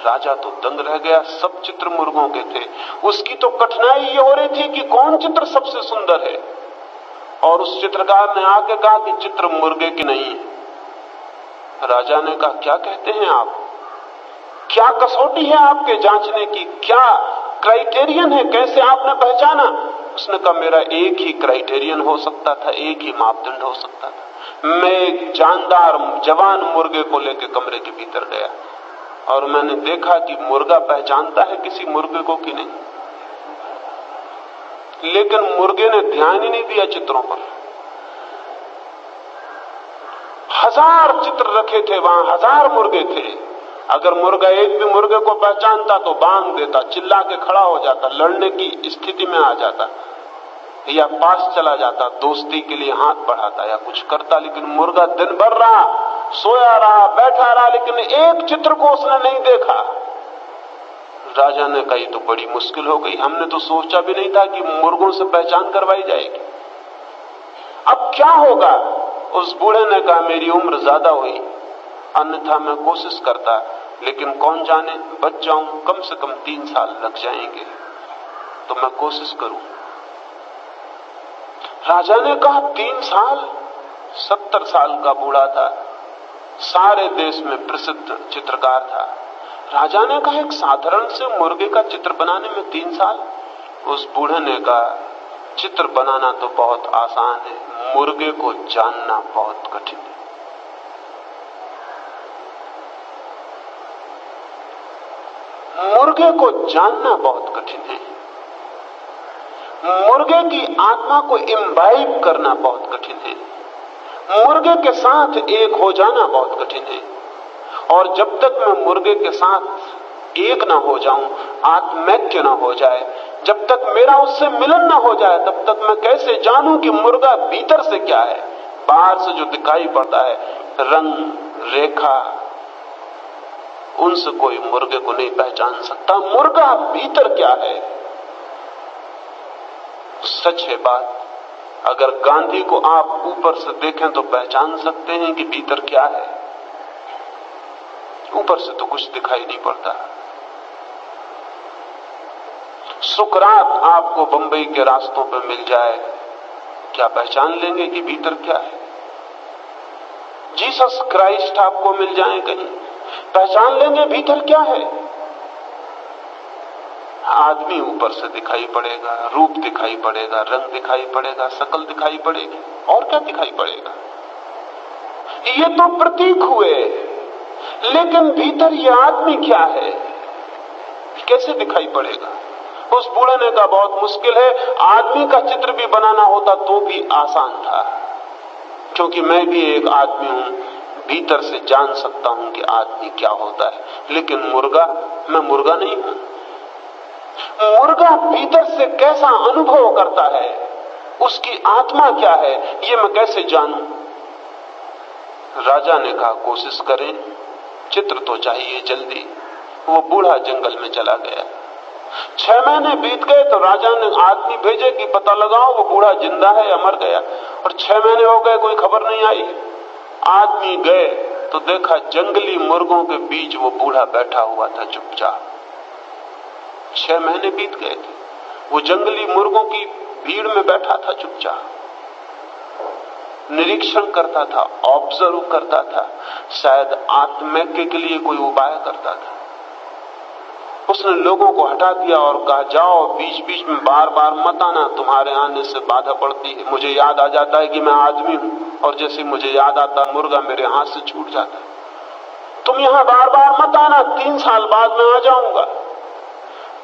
राजा तो दंग रह गया, सब चित्र मुर्गों के थे। उसकी तो कठिनाई ये हो रही थी कि कौन चित्र सबसे सुंदर है। और उस चित्रकार ने आके कहा कि चित्र मुर्गे की नहीं है। राजा ने कहा क्या कहते हैं आप, क्या कसौटी है आपके जांचने की, क्या क्राइटेरियन है, कैसे आपने पहचाना। उसने कहा मेरा एक ही क्राइटेरियन हो सकता था, एक ही मापदंड हो सकता था। मैं एक जानदार जवान मुर्गे को लेकर कमरे के भीतर गया और मैंने देखा कि मुर्गा पहचानता है किसी मुर्गे को कि नहीं। लेकिन मुर्गे ने ध्यान ही नहीं दिया चित्रों पर। हजार चित्र रखे थे वहां, हजार मुर्गे थे। अगर मुर्गा एक भी मुर्गे को पहचानता तो बांध देता, चिल्ला के खड़ा हो जाता, लड़ने की स्थिति में आ जाता, या पास चला जाता, दोस्ती के लिए हाथ बढ़ाता या कुछ करता। लेकिन मुर्गा दिन भर रहा, सोया रहा, बैठा रहा, लेकिन एक चित्र को उसने नहीं देखा। राजा ने कही तो बड़ी मुश्किल हो गई, हमने तो सोचा भी नहीं था कि मुर्गों से पहचान करवाई जाएगी। अब क्या होगा। उस बूढ़े ने कहा मेरी उम्र ज्यादा हुई, अन्यथा मैं कोशिश करता, लेकिन कौन जाने बच जाऊं, कम से कम 3 साल लग जाएंगे, तो मैं कोशिश करूं। राजा ने कहा 3 साल। 70 साल का बूढ़ा था, सारे देश में प्रसिद्ध चित्रकार था। राजा ने कहा एक साधारण से मुर्गे का चित्र बनाने में 3 साल। उस बूढ़े ने कहा चित्र बनाना तो बहुत आसान है, मुर्गे को जानना बहुत कठिन है। मुर्गे को जानना बहुत कठिन है, मुर्गे की आत्मा को इम्बाइब करना बहुत कठिन है, मुर्गे के साथ एक हो जाना बहुत कठिन है। और जब तक मैं मुर्गे के साथ एक ना हो जाऊं, आत्मैक्य ना हो जाए, जब तक मेरा उससे मिलन ना हो जाए, तब तक मैं कैसे जानूं कि मुर्गा भीतर से क्या है। बाहर से जो दिखाई पड़ता है रंग रेखा, उनसे कोई मुर्गे को नहीं पहचान सकता। मुर्गा भीतर क्या है। सच है बात, अगर गांधी को आप ऊपर से देखें तो पहचान सकते हैं कि भीतर क्या है। ऊपर से तो कुछ दिखाई नहीं पड़ता। सुकरात आपको बंबई के रास्तों पर मिल जाए, क्या पहचान लेंगे कि भीतर क्या है। जीसस क्राइस्ट आपको मिल जाए कहीं, पहचान लेंगे भीतर क्या है। आदमी ऊपर से दिखाई पड़ेगा, रूप दिखाई पड़ेगा, रंग दिखाई पड़ेगा, शकल दिखाई पड़ेगी, और क्या दिखाई पड़ेगा। ये तो प्रतीक हुए, लेकिन भीतर ये आदमी क्या है, कैसे दिखाई पड़ेगा। उस बूढ़े ने कहा बहुत मुश्किल है, आदमी का चित्र भी बनाना होता तो भी आसान था, क्योंकि मैं भी एक आदमी हूं, भीतर से जान सकता हूं कि आदमी क्या होता है। लेकिन मुर्गा, मैं मुर्गा नहीं हूं। मुर्गा भीतर से कैसा अनुभव करता है, उसकी आत्मा क्या है, ये मैं कैसे जानूं। राजा ने कहा कोशिश करें, चित्र तो चाहिए जल्दी। वो बूढ़ा जंगल में चला गया। 6 महीने बीत गए तो राजा ने आदमी भेजे कि पता लगाओ वो बूढ़ा जिंदा है या मर गया। और 6 महीने हो गए, कोई खबर नहीं आई। आदमी गए तो देखा जंगली मुर्गों के बीच वो बूढ़ा बैठा हुआ था चुपचाप। 6 महीने बीत गए थे, वो जंगली मुर्गों की भीड़ में बैठा था चुपचाप, निरीक्षण करता था, ऑब्जर्व करता था, शायद आत्मैक्य के लिए कोई उपाय करता था। उसने लोगों को हटा दिया और कहा जाओ, बीच बीच में बार बार मत आना, तुम्हारे आने से बाधा पड़ती है। मुझे याद आ जाता है कि मैं आदमी हूं, और जैसे मुझे याद आता मुर्गा मेरे हाथ से छूट जाता है। तुम यहां बार बार मत आना, 3 साल बाद मैं आ जाऊंगा।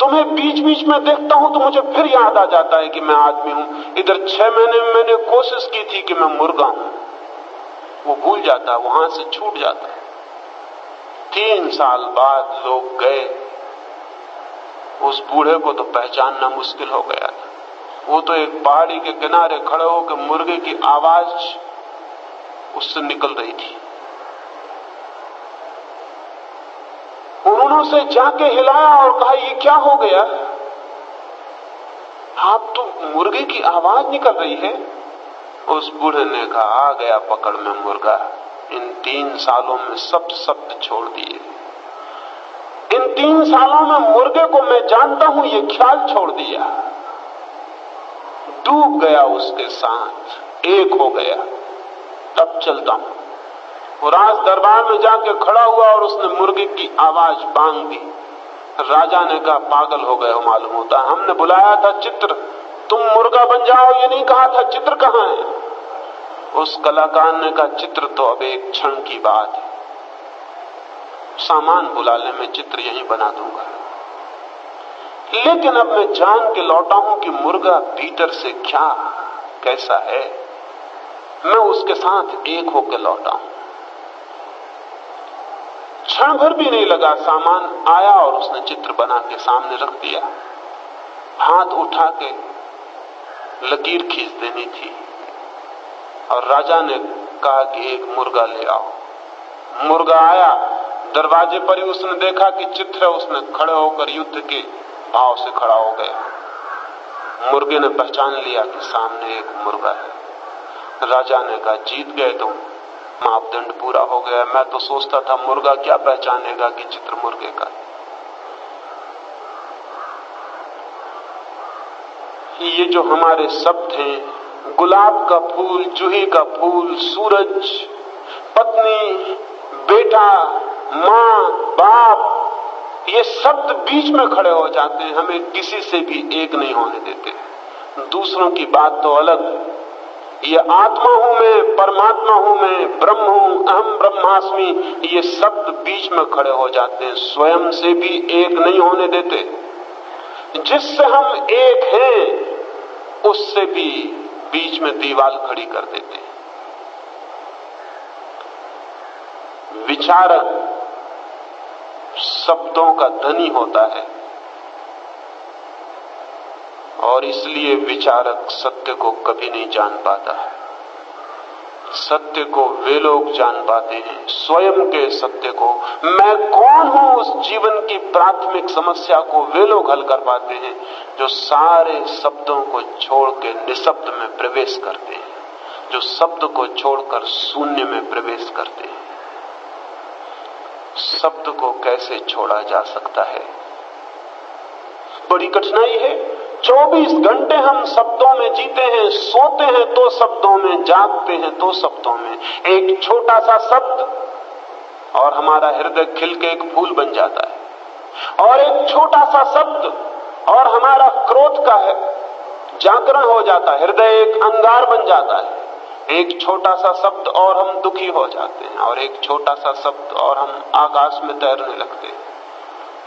तुम्हें बीच बीच में देखता हूं तो मुझे फिर याद आ जाता है कि मैं आदमी हूं। इधर 6 महीने में मैंने कोशिश की थी कि मैं मुर्गा हूं, वो भूल जाता, वहां से छूट जाता। 3 साल बाद लोग गए, उस बूढ़े को तो पहचानना मुश्किल हो गया था। वो तो एक पहाड़ी के किनारे खड़े होकर मुर्गे की आवाज उससे निकल रही थी। उन्होंने उसे जाके हिलाया और कहा ये क्या हो गया, आप तो मुर्गे की आवाज निकल रही है। उस बूढ़े ने कहा आ गया पकड़ में मुर्गा, इन 3 सालों में सब शब्द छोड़ दिए। इन 3 सालों में मुर्गे को मैं जानता हूं, ये ख्याल छोड़ दिया, डूब गया उसके साथ, एक हो गया। तब चलता हूं। वो राज दरबार में जाके खड़ा हुआ और उसने मुर्गे की आवाज बांध दी। राजा ने कहा पागल हो गए हो मालूम होता, हमने बुलाया था चित्र, तुम मुर्गा बन जाओ ये नहीं कहा था, चित्र कहां है। उस कलाकार ने कहा चित्र तो अब एक क्षण की बात है, सामान बुला ले, मैं चित्र यहीं बना दूंगा। लेकिन अब मैं जान के लौटा हूं कि मुर्गा भीतर से क्या कैसा है, मैं उसके साथ एक होकर लौटा हूं। क्षण भर भी नहीं लगा, सामान आया और उसने चित्र बना के सामने रख दिया। हाथ उठा के लकीर खींच देनी थी और राजा ने कहा कि एक मुर्गा ले आओ। मुर्गा आया, दरवाजे पर ही उसने देखा कि चित्र है, उसने खड़े होकर युद्ध के भाव से खड़ा हो गया। मुर्गे ने पहचान लिया कि सामने एक मुर्गा है। राजा ने कहा जीत गए तुम, मापदंड पूरा हो गया। मैं तो सोचता था मुर्गा क्या पहचानेगा कि चित्र मुर्गे का। ये जो हमारे शब्द हैं, गुलाब का फूल, जूही का फूल, सूरज, पत्नी, बेटा, माँ, बाप, ये शब्द बीच में खड़े हो जाते हैं, हमें किसी से भी एक नहीं होने देते। दूसरों की बात तो अलग, ये आत्मा हूं मैं, परमात्मा हूं मैं, ब्रह्म हूं, अहम ब्रह्मास्मि, ये शब्द बीच में खड़े हो जाते हैं, स्वयं से भी एक नहीं होने देते। जिससे हम एक हैं उससे भी बीच में दीवार खड़ी कर देते हैं। विचारक शब्दों का धनी होता है और इसलिए विचारक सत्य को कभी नहीं जान पाता है। सत्य को वे लोग जान पाते हैं, स्वयं के सत्य को, मैं कौन हूं, उस जीवन की प्राथमिक समस्या को वे लोग हल कर पाते हैं जो सारे शब्दों को छोड़ के निशब्द में प्रवेश करते हैं, जो शब्द को छोड़कर शून्य में प्रवेश करते हैं। शब्द को कैसे छोड़ा जा सकता है? बड़ी कठिनाई है। 24 घंटे हम शब्दों में जीते हैं, सोते हैं तो शब्दों में, जागते हैं तो शब्दों में। एक छोटा सा शब्द और हमारा हृदय खिल के एक फूल बन जाता है, और एक छोटा सा शब्द और हमारा क्रोध का है जागरण हो जाता है, हृदय एक अंगार बन जाता है। एक छोटा सा शब्द और हम दुखी हो जाते हैं, और एक छोटा सा शब्द और हम आकाश में तैरने लगते हैं।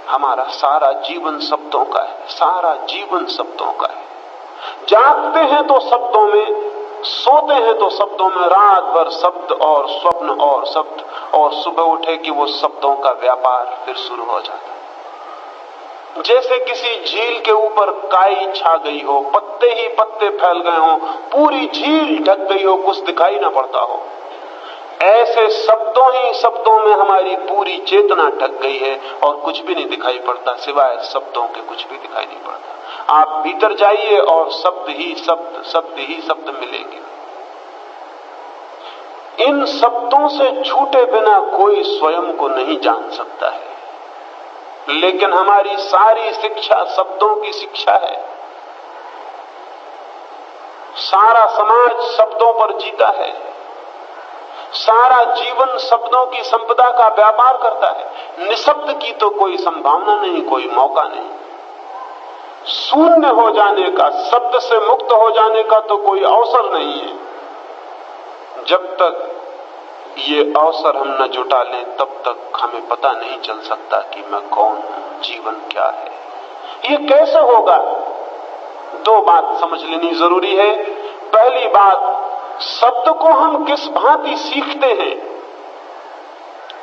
हमारा सारा जीवन शब्दों का है, सारा जीवन शब्दों का है। जागते हैं तो शब्दों में, सोते हैं तो शब्दों में, रात भर शब्द और स्वप्न और शब्द, और सुबह उठे कि वो शब्दों का व्यापार फिर शुरू हो जाता है। जैसे किसी झील के ऊपर काई छा गई हो, पत्ते ही पत्ते फैल गए हो, पूरी झील ढक गई हो, कुछ दिखाई ना पड़ता हो, ऐसे शब्दों ही शब्दों में हमारी पूरी चेतना ढक गई है और कुछ भी नहीं दिखाई पड़ता, सिवाय शब्दों के कुछ भी दिखाई नहीं पड़ता। आप भीतर जाइए और शब्द ही शब्द, शब्द ही शब्द मिलेंगे। इन शब्दों से छूटे बिना कोई स्वयं को नहीं जान सकता है, लेकिन हमारी सारी शिक्षा शब्दों की शिक्षा है। सारा समाज शब्दों पर जीता है, सारा जीवन शब्दों की संपदा का व्यापार करता है। निशब्द की तो कोई संभावना नहीं, कोई मौका नहीं। शून्य हो जाने का, शब्द से मुक्त हो जाने का तो कोई अवसर नहीं है। जब तक ये अवसर हम न जुटा लें तब तक हमें पता नहीं चल सकता कि मैं कौन हूं, जीवन क्या है। ये कैसे होगा? दो बात समझ लेनी जरूरी है। पहली बात, शब्द को हम किस भांति सीखते हैं,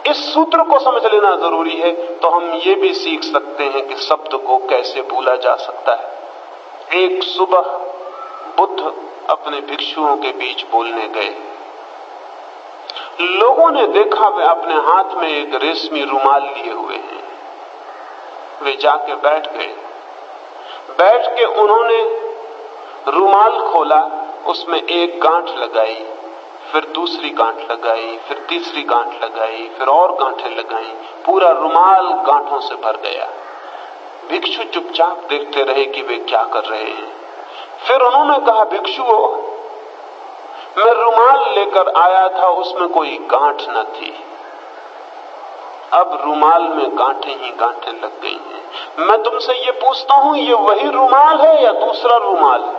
इस सूत्र को समझ लेना जरूरी है। तो हम ये भी सीख सकते हैं कि शब्द को कैसे भूला जा सकता है। एक सुबह बुद्ध अपने भिक्षुओं के बीच बोलने गए। लोगों ने देखा वे अपने हाथ में एक रेशमी रुमाल लिए हुए हैं। वे जाके बैठ गए। बैठ के उन्होंने रुमाल खोला, उसमें एक गांठ लगाई, फिर दूसरी गांठ लगाई, फिर तीसरी गांठ लगाई, फिर और गांठें लगाई। पूरा रुमाल गांठों से भर गया। भिक्षु चुपचाप देखते रहे कि वे क्या कर रहे हैं। फिर उन्होंने कहा, भिक्षुओं, मैं रुमाल लेकर आया था, उसमें कोई गांठ न थी। अब रुमाल में गांठें ही गांठें लग गई हैं। मैं तुमसे ये पूछता हूं, ये वही रुमाल है या दूसरा रुमाल?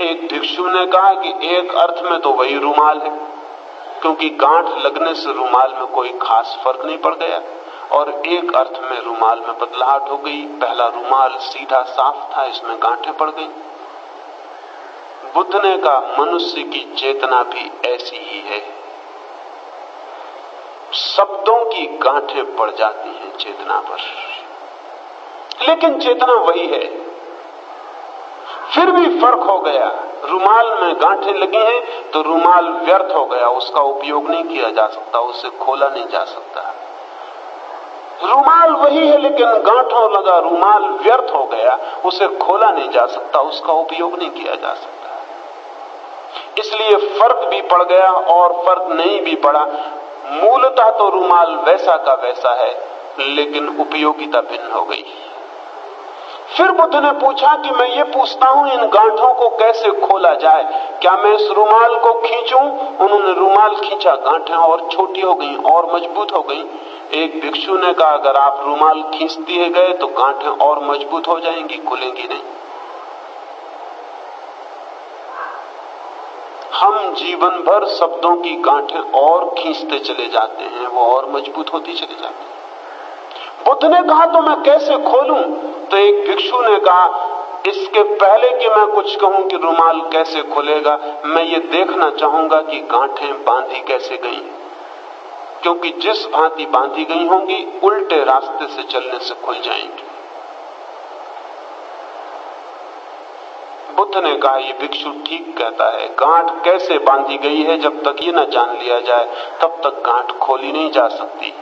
एक भिक्षु ने कहा कि एक अर्थ में तो वही रुमाल है, क्योंकि गांठ लगने से रुमाल में कोई खास फर्क नहीं पड़ गया, और एक अर्थ में रुमाल में बदलाहट हो गई। पहला रुमाल सीधा साफ था, इसमें गांठें पड़ गई। बुद्ध ने कहा, मनुष्य की चेतना भी ऐसी ही है। शब्दों की गांठें पड़ जाती हैं चेतना पर, लेकिन चेतना वही है। फिर भी फर्क हो गया। रुमाल में गांठें लगी हैं तो रुमाल व्यर्थ हो गया, उसका उपयोग नहीं किया जा सकता, उसे खोला नहीं जा सकता। रुमाल वही है, लेकिन गांठों लगा रुमाल व्यर्थ हो गया, उसे खोला नहीं जा सकता, उसका उपयोग नहीं किया जा सकता। इसलिए फर्क भी पड़ गया और फर्क नहीं भी पड़ा। मूलतः तो रुमाल वैसा का वैसा है, लेकिन उपयोगिता भिन्न हो गई। फिर बुद्ध ने पूछा कि मैं ये पूछता हूं, इन गांठों को कैसे खोला जाए? क्या मैं इस रुमाल को खींचूं? उन्होंने रुमाल खींचा, गांठें और छोटी हो गई और मजबूत हो गई। एक भिक्षु ने कहा अगर आप रुमाल खींच दिए गए तो गांठें और मजबूत हो जाएंगी, खुलेंगी नहीं। हम जीवन भर शब्दों की गांठें और खींचते चले जाते हैं, वो और मजबूत होती चली जाती है। बुद्ध ने कहा तो मैं कैसे खोलूं? तो एक भिक्षु ने कहा इसके पहले कि मैं कुछ कहूं कि रुमाल कैसे खुलेगा, मैं ये देखना चाहूंगा कि गांठें बांधी कैसे गई, क्योंकि जिस भांति बांधी गई होंगी उल्टे रास्ते से चलने से खुल जाएंगी। बुद्ध ने कहा ये भिक्षु ठीक कहता है, गांठ कैसे बांधी गई है जब तक ये न जान लिया जाए तब तक गांठ खोली नहीं जा सकती।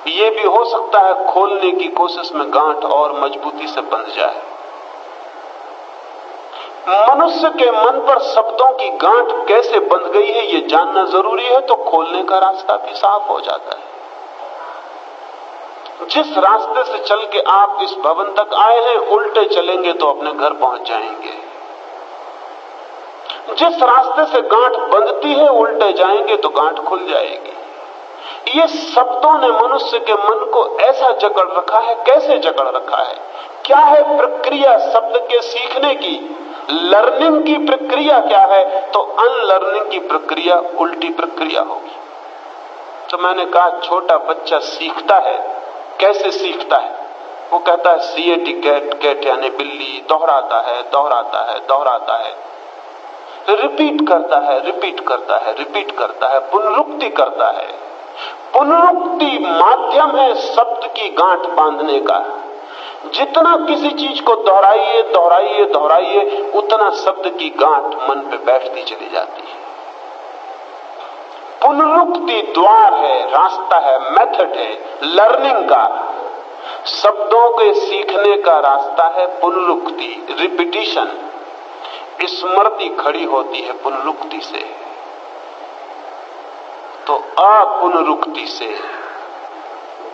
ये भी हो सकता है खोलने की कोशिश में गांठ और मजबूती से बंध जाए। मनुष्य के मन पर शब्दों की गांठ कैसे बंध गई है ये जानना जरूरी है, तो खोलने का रास्ता भी साफ हो जाता है। जिस रास्ते से चल के आप इस भवन तक आए हैं उल्टे चलेंगे तो अपने घर पहुंच जाएंगे। जिस रास्ते से गांठ बंधती है उल्टे जाएंगे तो गांठ खुल जाएगी। ये शब्दों ने मनुष्य के मन को ऐसा जकड़ रखा है। कैसे जकड़ रखा है? क्या है प्रक्रिया शब्द के सीखने की? लर्निंग की प्रक्रिया क्या है? तो अनलर्निंग की प्रक्रिया उल्टी प्रक्रिया होगी। तो मैंने कहा छोटा बच्चा सीखता है, कैसे सीखता है? वो कहता है CAT कैट, कैट यानी बिल्ली, दोहराता है दोहराता है दोहराता है, रिपीट करता है रिपीट करता है रिपीट करता है, पुनरुक्ति करता है। पुनरुक्ति माध्यम है शब्द की गांठ बांधने का। जितना किसी चीज को दोहराइए दोहराइए दोहराइए उतना शब्द की गांठ मन पे बैठती चली जाती है। पुनरुक्ति द्वार है, रास्ता है, मेथड है लर्निंग का। शब्दों के सीखने का रास्ता है पुनरुक्ति, रिपीटिशन। स्मृति खड़ी होती है पुनरुक्ति से, तो अपुनरुक्ति से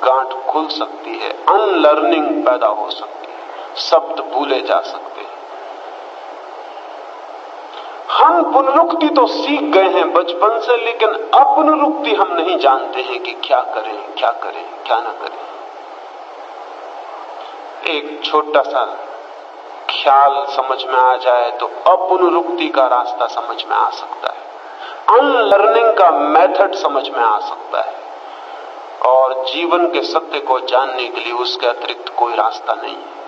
गांठ खुल सकती है, अनलर्निंग पैदा हो सकती है, शब्द भूले जा सकते हैं। हम पुनरुक्ति तो सीख गए हैं बचपन से, लेकिन अपुनरुक्ति हम नहीं जानते हैं कि क्या करें क्या करें क्या ना करें। एक छोटा सा ख्याल समझ में आ जाए तो अपुनरुक्ति का रास्ता समझ में आ सकता है, अनलर्निंग का मेथड समझ में आ सकता है, और जीवन के सत्य को जानने के लिए उसके अतिरिक्त कोई रास्ता नहीं है।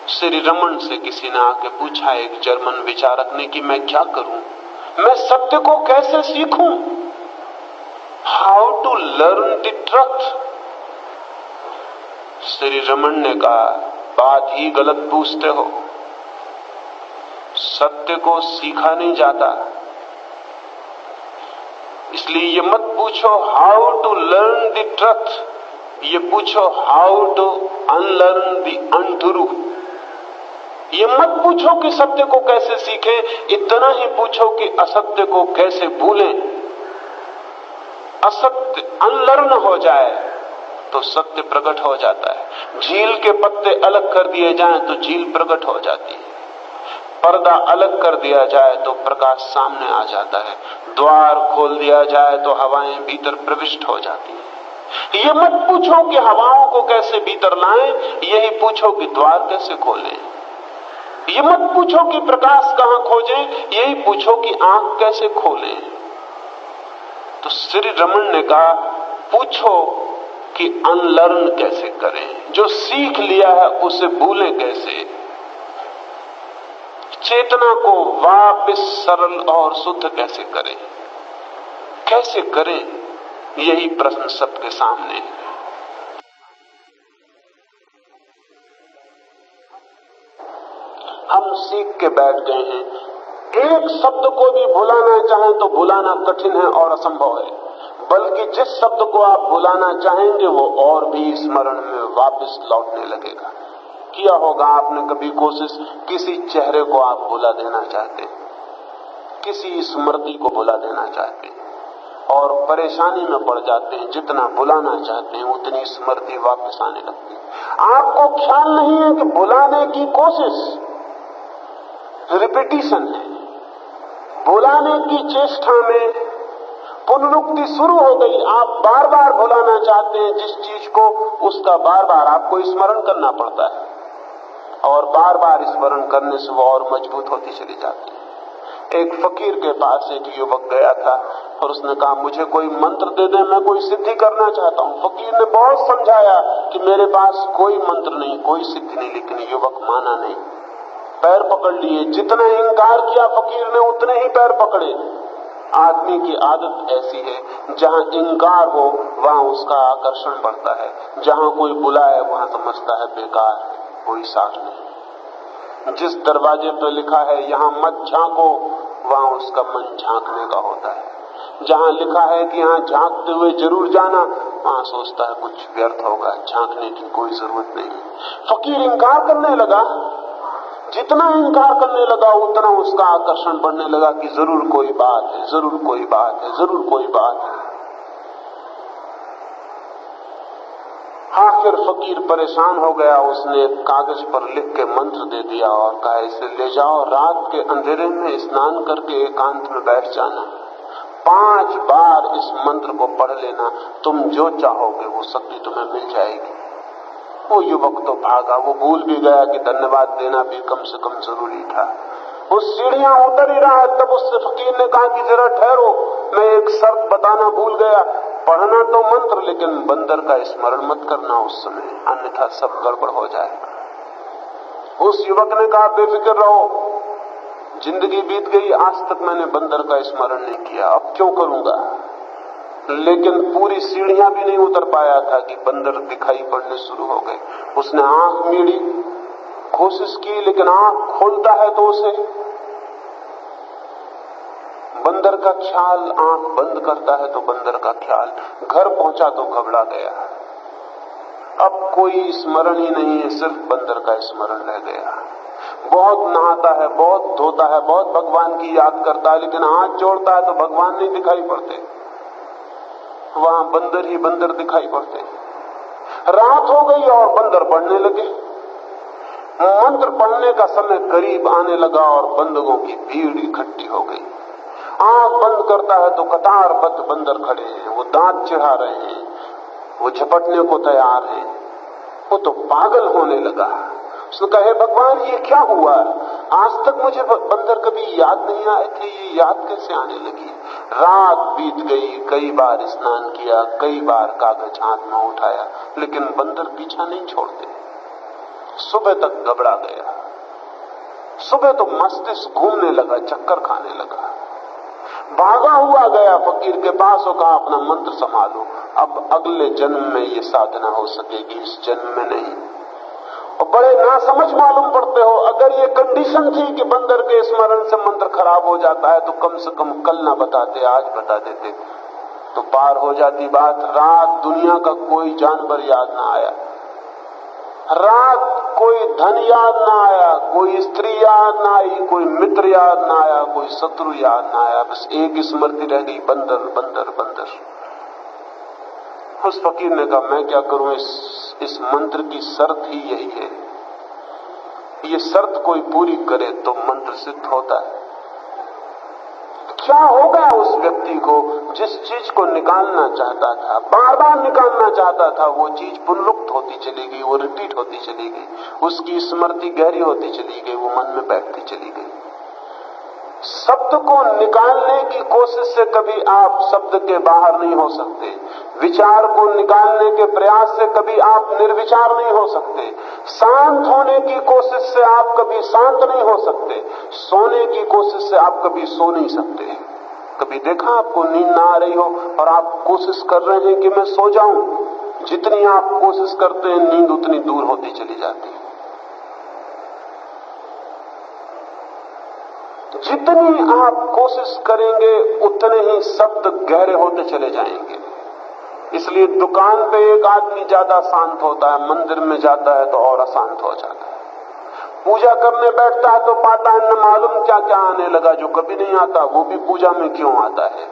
श्री रमन से किसी ने आके पूछा, एक जर्मन विचारक ने, कि मैं क्या करूं, मैं सत्य को कैसे सीखूं? How to learn the truth? Shri Raman ने कहा, बात ही गलत पूछते हो। सत्य को सीखा नहीं जाता, इसलिए ये मत पूछो how to learn the truth, ये पूछो how to unlearn the untrue. ये मत पूछो कि सत्य को कैसे सीखें, इतना ही पूछो कि असत्य को कैसे भूलें। असत्य अनलर्न हो जाए तो सत्य प्रकट हो जाता है। झील के पत्ते अलग कर दिए जाएं तो झील प्रकट हो जाती है। पर्दा अलग कर दिया जाए तो प्रकाश सामने आ जाता है। द्वार खोल दिया जाए तो हवाएं भीतर प्रविष्ट हो जाती है। ये मत पूछो कि हवाओं को कैसे भीतर लाएं, यही पूछो कि द्वार कैसे खोलें। ये मत पूछो कि प्रकाश कहां खोजें, यही पूछो कि आंख कैसे खोलें। तो श्री रमन ने कहा, पूछो कि अनलर्न कैसे करें, जो सीख लिया है उसे भूलें कैसे, चेतना को वापस सरल और शुद्ध कैसे करें, कैसे करें, यही प्रश्न सबके सामने है। हम सीख के बैठ गए हैं, एक शब्द को भी भुलाना चाहें तो भुलाना कठिन है और असंभव है, बल्कि जिस शब्द को आप भुलाना चाहेंगे वो और भी स्मरण में वापस लौटने लगेगा। किया होगा आपने कभी कोशिश, किसी चेहरे को आप भुला देना चाहते हैं, किसी स्मृति को भुला देना चाहते हैं और परेशानी में पड़ जाते हैं। जितना भुलाना चाहते हैं उतनी स्मृति वापस आने लगती है। आपको ख्याल नहीं है कि भुलाने की कोशिश रिपीटिशन है। भुलाने की चेष्टा में पुनरुक्ति शुरू हो गई। आप बार बार भुलाना चाहते हैं जिस चीज को, उसका बार बार आपको स्मरण करना पड़ता है, और बार बार स्मरण करने से वो और मजबूत होती चली जाती है। एक फकीर के पास एक युवक गया था और उसने कहा, मुझे कोई मंत्र दे दे, मैं कोई सिद्धि करना चाहता हूं। फकीर ने बहुत समझाया कि मेरे पास कोई मंत्र नहीं, कोई सिद्धि नहीं, लेकिन युवक माना नहीं, पैर पकड़ लिए। जितना इंकार किया फकीर ने उतने ही पैर पकड़े। आदमी की आदत ऐसी है, जहां इंकार हो वहां उसका आकर्षण बढ़ता है, जहां कोई बुलाए वहां समझता है बेकार है, कोई साथ नहीं। जिस दरवाजे पर लिखा है यहां मत झांको, वहां उसका मन झांकने का होता है। जहां लिखा है कि यहां झांकते हुए जरूर जाना, वहां सोचता है कुछ व्यर्थ होगा, झांकने की कोई जरूरत नहीं। फकीर इंकार करने लगा। जितना इंकार करने लगा उतना उसका आकर्षण बढ़ने लगा कि जरूर कोई बात है, जरूर कोई बात है, जरूर कोई बात है। आखिर फकीर परेशान हो गया। उसने कागज पर लिख के मंत्र दे दिया और कहा, इसे ले जाओ, रात के अंधेरे में स्नान करके एकांत में बैठ जाना, 5 बार इस मंत्र को पढ़ लेना, तुम जो चाहोगे वो शक्ति तुम्हें मिल जाएगी। वो युवक तो भागा, वो भूल भी गया कि धन्यवाद देना भी कम से कम जरूरी था। वो सीढ़ियां उतर ही रहा है, तब उससे फकीर ने कहा कि जरा ठहरो, मैं एक शर्त बताना भूल गया, पढ़ना तो मंत्र, लेकिन बंदर का स्मरण मत करना उस समय, अन्यथा सब गड़बड़ हो जाएगा। उस युवक ने कहा, बेफिक्र रहो, जिंदगी बीत गई, आज तक मैंने बंदर का स्मरण नहीं किया, अब क्यों करूंगा। लेकिन पूरी सीढ़ियां भी नहीं उतर पाया था कि बंदर दिखाई पड़ने शुरू हो गए। उसने आंख मीड़ी, कोशिश की, लेकिन आंख खोलता है तो उसे बंदर का ख्याल, आंख बंद करता है तो बंदर का ख्याल। घर पहुंचा तो घबरा गया। अब कोई स्मरण ही नहीं है, सिर्फ बंदर का स्मरण रह गया। बहुत नहाता है, बहुत धोता है, बहुत भगवान की याद करता है, लेकिन हाथ जोड़ता है तो भगवान नहीं दिखाई पड़ते, वहां बंदर ही बंदर दिखाई पड़ते। रात हो गई और बंदर बढ़ने लगे। मंत्र पढ़ने का समय करीब आने लगा और बंदरों की भीड़ इकट्ठी हो गई। आंख बंद करता है तो कतारबद्ध बंदर खड़े हैं, वो दांत चिढ़ा रहे हैं, वो झपटने को तैयार हैं। वो तो पागल होने लगा। उसने कहा, हे भगवान, ये क्या हुआ? आज तक मुझे बंदर कभी याद नहीं आए थे, ये याद कैसे आने लगी? रात बीत गई, कई बार स्नान किया, कई बार कागज हाथ में उठाया, लेकिन बंदर पीछा नहीं छोड़ते। सुबह तक घबरा गया। सुबह तो मस्तिष्क घूमने लगा, चक्कर खाने लगा। भागा हुआ गया फकीर के पास और कहा, अपना मंत्र संभालो, अब अगले जन्म में ये साधना हो सकेगी, इस जन्म में नहीं। और बड़े नासमझ मालूम पड़ते हो। अगर ये कंडीशन थी कि बंदर के स्मरण से मंत्र खराब हो जाता है तो कम से कम कल ना बताते, आज बता देते तो पार हो जाती बात। रात दुनिया का कोई जानवर याद ना आया, रात कोई धन याद ना आया, कोई स्त्री याद ना आई, कोई मित्र याद ना आया, कोई शत्रु याद ना आया, बस एक स्मृति रह गई, बंदर बंदर बंदर। उस फकीर ने कहा, मैं क्या करूं, इस मंत्र की शर्त ही यही है, ये शर्त कोई पूरी करे तो मंत्र सिद्ध होता है। क्या हो गया उस व्यक्ति को? जिस चीज को निकालना चाहता था, बार बार निकालना चाहता था, वो चीज पुनरुक्त होती चली गई, वो रिपीट होती चली गई, उसकी स्मृति गहरी होती चली गई, वो मन में बैठती चली गई। शब्द को निकालने की कोशिश से कभी आप शब्द के बाहर नहीं हो सकते। विचार को निकालने के प्रयास से कभी आप निर्विचार नहीं हो सकते। शांत होने की कोशिश से आप कभी शांत नहीं हो सकते। सोने की कोशिश से आप कभी सो नहीं सकते। कभी देखा आपको नींद ना आ रही हो और आप कोशिश कर रहे हैं कि मैं सो जाऊं, जितनी आप कोशिश करते हैं नींद उतनी दूर होती चली जाती है। जितनी आप कोशिश करेंगे उतने ही शब्द गहरे होते चले जाएंगे। इसलिए दुकान पे एक आदमी ज्यादा शांत होता है, मंदिर में जाता है तो और अशांत हो जाता है। पूजा करने बैठता है तो पाता है न मालूम क्या क्या आने लगा जो कभी नहीं आता, वो भी पूजा में क्यों आता है।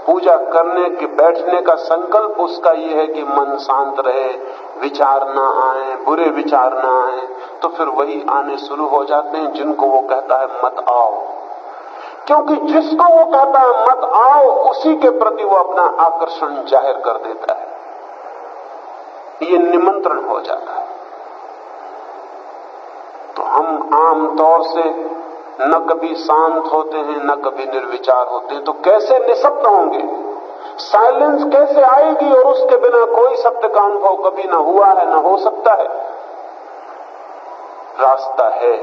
पूजा करने के बैठने का संकल्प उसका ये है कि मन शांत रहे, विचार ना आए, बुरे विचार ना आए, तो फिर वही आने शुरू हो जाते हैं जिनको वो कहता है मत आओ। क्योंकि जिसको वो कहता है मत आओ, उसी के प्रति वो अपना आकर्षण जाहिर कर देता है। ये निमंत्रण हो जाता है। तो हम आम तौर से न कभी शांत होते हैं, न कभी निर्विचार होते हैं। तो कैसे निशब्द होंगे? साइलेंस कैसे आएगी? और उसके बिना कोई सत्य का अनुभव कभी न हुआ है, न हो सकता है। रास्ता है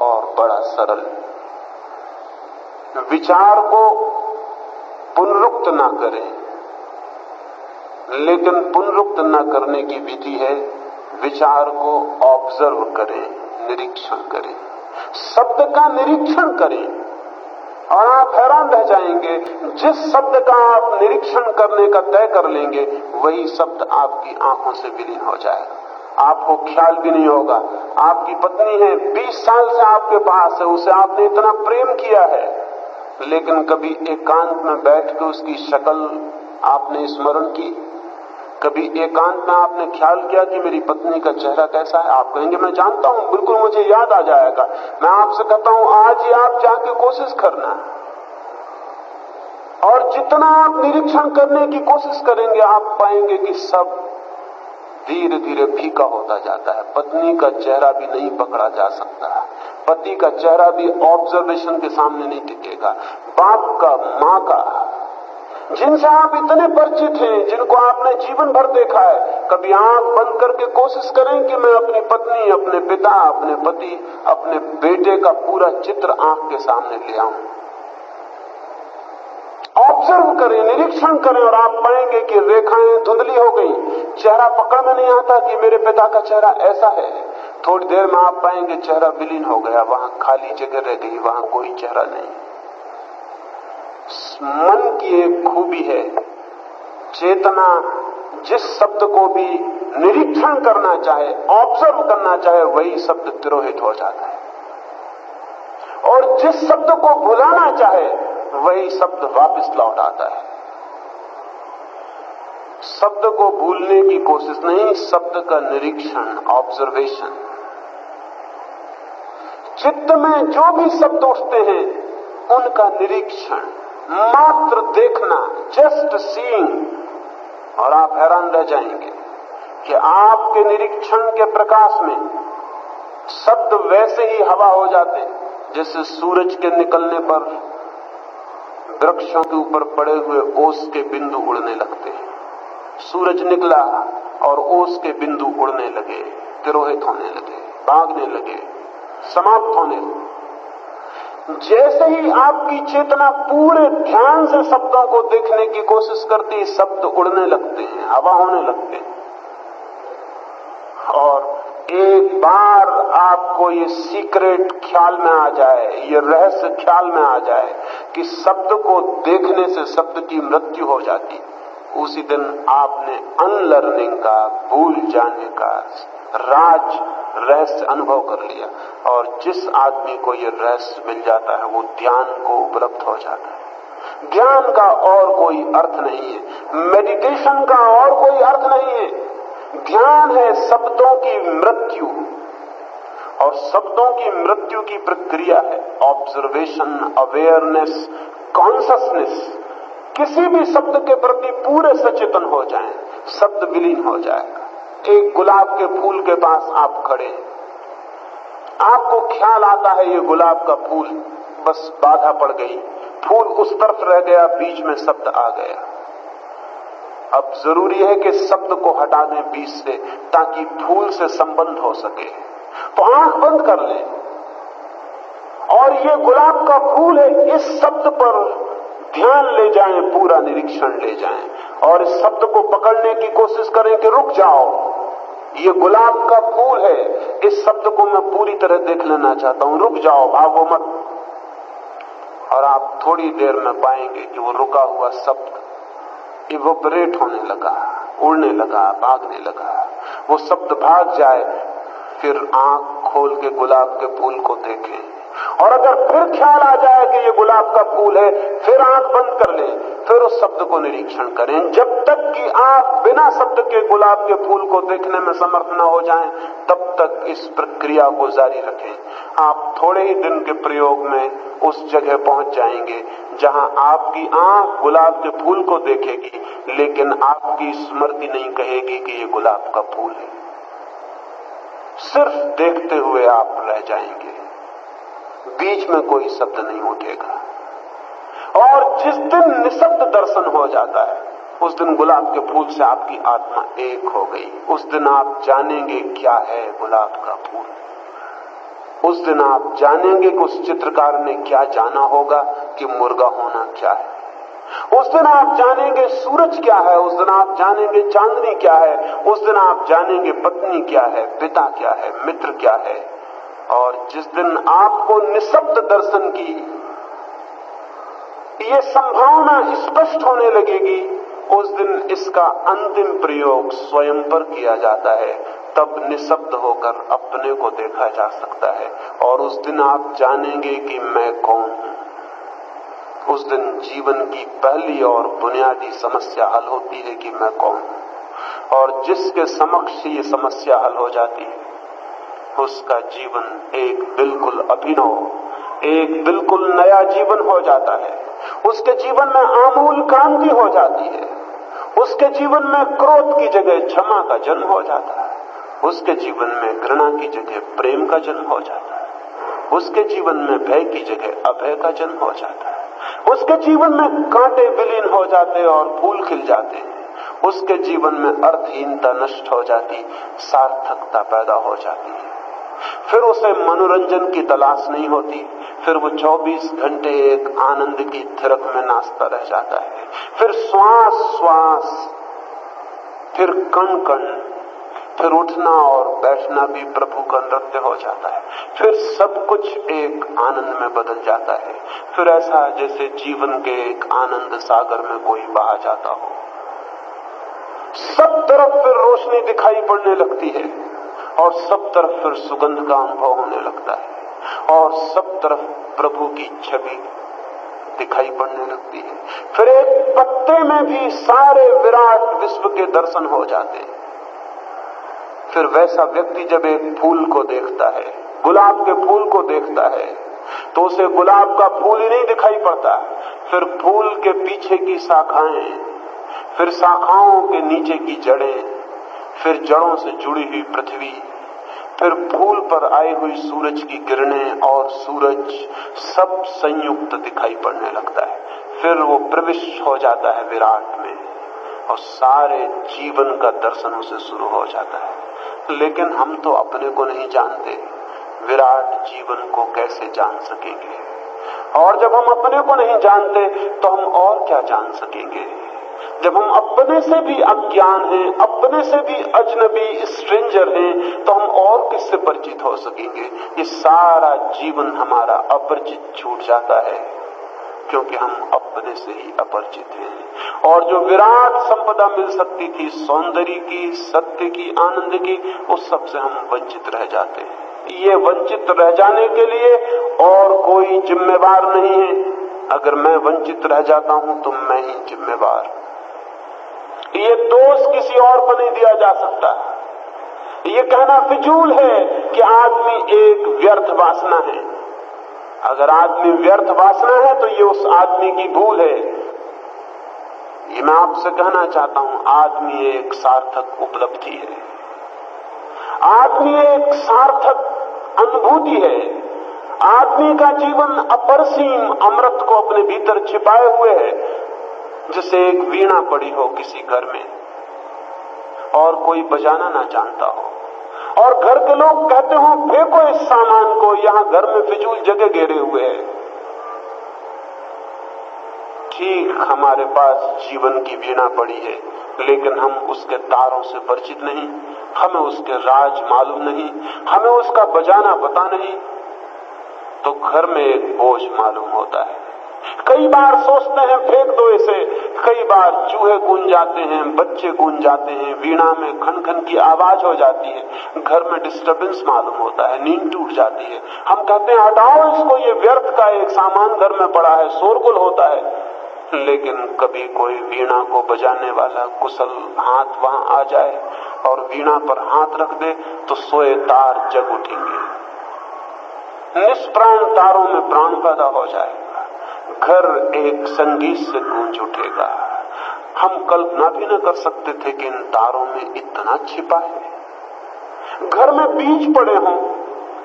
और बड़ा सरल। विचार को पुनरुक्त ना करें, लेकिन पुनरुक्त न करने की विधि है विचार को ऑब्जर्व करें, निरीक्षण करें, शब्द का निरीक्षण करें। और आप हैरान रह जाएंगे, जिस शब्द का आप निरीक्षण करने का तय कर लेंगे, वही शब्द आपकी आंखों से विलीन हो जाएगा। आपको ख्याल भी नहीं होगा। आपकी पत्नी है, 20 साल से आपके पास है, उसे आपने इतना प्रेम किया है, लेकिन कभी एकांत में बैठ के उसकी शक्ल आपने स्मरण की? कभी एकांत में आपने ख्याल किया कि मेरी पत्नी का चेहरा कैसा है? आप कहेंगे मैं जानता हूं, बिल्कुल मुझे याद आ जाएगा। मैं आपसे कहता हूं आज ही आप जाके कोशिश करना, और जितना आप निरीक्षण करने की कोशिश करेंगे आप पाएंगे कि सब धीरे धीरे फीका होता जाता है। पत्नी का चेहरा भी नहीं पकड़ा जा सकता, पति का चेहरा भी ऑब्जर्वेशन के सामने नहीं टिकेगा, बाप का, माँ का, जिनसे आप इतने परिचित हैं, जिनको आपने जीवन भर देखा है। कभी आंख बंद करके कोशिश करें कि मैं अपनी पत्नी, अपने पिता, अपने पति, अपने बेटे का पूरा चित्र आंख के सामने ले आऊं। ऑब्जर्व करें, निरीक्षण करें, और आप पाएंगे कि रेखाएं धुंधली हो गई, चेहरा पकड़ में नहीं आता कि मेरे पिता का चेहरा ऐसा है। थोड़ी देर में आप पाएंगे चेहरा विलीन हो गया, वहां खाली जगह रह गई, वहां कोई चेहरा नहीं। मन की एक खूबी है, चेतना जिस शब्द को भी निरीक्षण करना चाहे, ऑब्जर्व करना चाहे, वही शब्द तिरोहित हो जाता है, और जिस शब्द को भुलाना चाहे वही शब्द वापस लौट आता है। शब्द को भूलने की कोशिश नहीं, शब्द का निरीक्षण, ऑब्जर्वेशन। चित्त में जो भी शब्द उठते हैं उनका निरीक्षण, मात्र देखना, जस्ट सीइंग। और आप हैरान रह जाएंगे कि आपके निरीक्षण के प्रकाश में शब्द वैसे ही हवा हो जाते हैं जैसे सूरज के निकलने पर वृक्षों के ऊपर पड़े हुए ओस के बिंदु उड़ने लगते हैं। सूरज निकला और ओस के बिंदु उड़ने लगे, तिरोहित होने लगे, भागने लगे, समाप्त होने लगे। जैसे ही आपकी चेतना पूरे ध्यान से शब्दों को देखने की कोशिश करती है, शब्द उड़ने लगते हैं, हवा होने लगते हैं। और एक बार आपको ये सीक्रेट ख्याल में आ जाए, ये रहस्य ख्याल में आ जाए कि शब्द को देखने से शब्द की मृत्यु हो जाती, उसी दिन आपने अनलर्निंग का, भूल जाने का राज रहस्य अनुभव कर लिया। और जिस आदमी को ये रहस्य मिल जाता है वो ध्यान को उपलब्ध हो जाता है। ध्यान का और कोई अर्थ नहीं है, मेडिटेशन का और कोई अर्थ नहीं है। ध्यान है शब्दों की मृत्यु, और शब्दों की मृत्यु की प्रक्रिया है ऑब्जर्वेशन, अवेयरनेस, कॉन्शसनेस। किसी भी शब्द के प्रति पूरे सचेतन हो जाएं, शब्द विलीन हो जाएगा। एक गुलाब के फूल के पास आप खड़े, आपको ख्याल आता है ये गुलाब का फूल, बस बाधा पड़ गई, फूल उस तरफ रह गया, बीच में शब्द आ गया। अब जरूरी है कि शब्द को हटा दें बीच से, ताकि फूल से संबंध हो सके। तो आंख बंद कर लें और ये गुलाब का फूल है, इस शब्द पर ध्यान ले जाएं, पूरा निरीक्षण ले जाएं, और इस शब्द को पकड़ने की कोशिश करें कि रुक जाओ, ये गुलाब का फूल है, इस शब्द को मैं पूरी तरह देख लेना चाहता हूं, रुक जाओ, भागो मत। और आप थोड़ी देर में पाएंगे कि वो रुका हुआ शब्द इवोपरेट होने लगा, उड़ने लगा, भागने लगा। वो शब्द भाग जाए, फिर आंख खोल के गुलाब के फूल को देखें, और अगर फिर ख्याल आ जाए कि ये गुलाब का फूल है, फिर आंख बंद कर लें, फिर उस शब्द को निरीक्षण करें। जब तक कि आप बिना शब्द के गुलाब के फूल को देखने में समर्थ न हो जाएं, तब तक इस प्रक्रिया को जारी रखें। आप थोड़े ही दिन के प्रयोग में उस जगह पहुंच जाएंगे जहां आपकी आंख गुलाब के फूल को देखेगी, लेकिन आपकी स्मृति नहीं कहेगी कि ये गुलाब का फूल है। सिर्फ देखते हुए आप रह जाएंगे, बीच में कोई शब्द नहीं उठेगा। और जिस दिन निशब्द दर्शन हो जाता है, उस दिन गुलाब के फूल से आपकी आत्मा एक हो गई। उस दिन आप जानेंगे क्या है गुलाब का फूल। उस दिन आप जानेंगे कि उस चित्रकार ने क्या जाना होगा कि मुर्गा होना क्या है। उस दिन आप जानेंगे सूरज क्या है, उस दिन आप जानेंगे चांदनी क्या है, उस दिन आप जानेंगे पत्नी क्या है, पिता क्या है, मित्र क्या है। और जिस दिन आपको निशब्द दर्शन की ये संभावना स्पष्ट होने लगेगी, उस दिन इसका अंतिम प्रयोग स्वयं पर किया जाता है। तब निशब्द होकर अपने को देखा जा सकता है और उस दिन आप जानेंगे कि मैं कौन हूं। उस दिन जीवन की पहली और बुनियादी समस्या हल होती है कि मैं कौन हूं। और जिसके समक्ष ये समस्या हल हो जाती है, उसका जीवन एक बिल्कुल अभिनव, एक बिल्कुल नया जीवन हो जाता है। उसके जीवन में आमूल क्रांति हो जाती है। उसके जीवन में क्रोध की जगह क्षमा का जन्म हो जाता है। उसके जीवन में घृणा की जगह प्रेम का जन्म हो जाता है। उसके जीवन में भय की जगह अभय का जन्म हो जाता है। उसके जीवन में कांटे विलीन हो जाते और फूल खिल जाते हैं। उसके जीवन में अर्थहीनता नष्ट हो जाती, सार्थकता पैदा हो जाती है। फिर उसे मनोरंजन की तलाश नहीं होती, फिर वो 24 घंटे एक आनंद की थिरक में नाचता रह जाता है। फिर श्वास श्वास, फिर कण कण, फिर उठना और बैठना भी प्रभु का नृत्य हो जाता है। फिर सब कुछ एक आनंद में बदल जाता है। फिर ऐसा जैसे जीवन के एक आनंद सागर में कोई बहा जाता हो। सब तरफ फिर रोशनी दिखाई पड़ने लगती है और सब तरफ फिर सुगंध का अनुभव होने लगता है और सब तरफ प्रभु की छवि दिखाई पड़ने लगती है। फिर एक पत्ते में भी सारे विराट विश्व के दर्शन हो जाते हैं। फिर वैसा व्यक्ति जब एक फूल को देखता है, गुलाब के फूल को देखता है, तो उसे गुलाब का फूल ही नहीं दिखाई पड़ता। फिर फूल के पीछे की शाखाएं, फिर शाखाओं के नीचे की जड़ें, फिर जड़ों से जुड़ी हुई पृथ्वी, फिर फूल पर आई हुई सूरज की किरणें और सूरज, सब संयुक्त दिखाई पड़ने लगता है। फिर वो प्रविष्ट हो जाता है विराट में और सारे जीवन का दर्शन उसे शुरू हो जाता है। लेकिन हम तो अपने को नहीं जानते, विराट जीवन को कैसे जान सकेंगे? और जब हम अपने को नहीं जानते तो हम और क्या जान सकेंगे? जब हम अपने से भी अज्ञान हैं, अपने से भी अजनबी स्ट्रेंजर हैं, तो हम और किससे परिचित हो सकेंगे? ये सारा जीवन हमारा अपरिचित छूट जाता है क्योंकि हम अपने से ही अपरिचित हैं। और जो विराट संपदा मिल सकती थी, सौंदर्य की, सत्य की, आनंद की, उस सब से हम वंचित रह जाते हैं। ये वंचित रह जाने के लिए और कोई जिम्मेवार नहीं है। अगर मैं वंचित रह जाता हूं तो मैं ही जिम्मेवार। ये दोष किसी और पर नहीं दिया जा सकता। ये कहना फिजूल है कि आदमी एक व्यर्थ वासना है। अगर आदमी व्यर्थ वासना है तो ये उस आदमी की भूल है। ये मैं आपसे कहना चाहता हूं, आदमी एक सार्थक उपलब्धि है, आदमी एक सार्थक अनुभूति है। आदमी का जीवन अपरसीम अमृत को अपने भीतर छिपाए हुए है, जैसे एक वीणा पड़ी हो किसी घर में और कोई बजाना ना जानता हो, और घर के लोग कहते हो फेंको इस सामान को, यहां घर में फिजूल जगह घेरे हुए है। ठीक हमारे पास जीवन की वीणा पड़ी है, लेकिन हम उसके तारों से परिचित नहीं, हमें उसके राज मालूम नहीं, हमें उसका बजाना पता नहीं, तो घर में एक बोझ मालूम होता है। कई बार सोचते हैं फेंक दो इसे, कई बार चूहे गूंज जाते हैं, बच्चे गूंज जाते हैं, वीणा में खन खन की आवाज हो जाती है, घर में डिस्टर्बेंस मालूम होता है, नींद टूट जाती है। हम कहते हैं हटाओ इसको, ये व्यर्थ का एक सामान घर में पड़ा है, शोरगुल होता है। लेकिन कभी कोई वीणा को बजाने वाला कुशल हाथ वहां आ जाए और वीणा पर हाथ रख दे तो सोए तार जग उठेंगे, निष्प्राण तारों में प्राण पैदा हो जाएगा, घर एक संगीत से गूंज उठेगा। हम कल्पना भी न कर सकते थे कि इन तारों में इतना छिपा है। घर में बीज पड़े हों,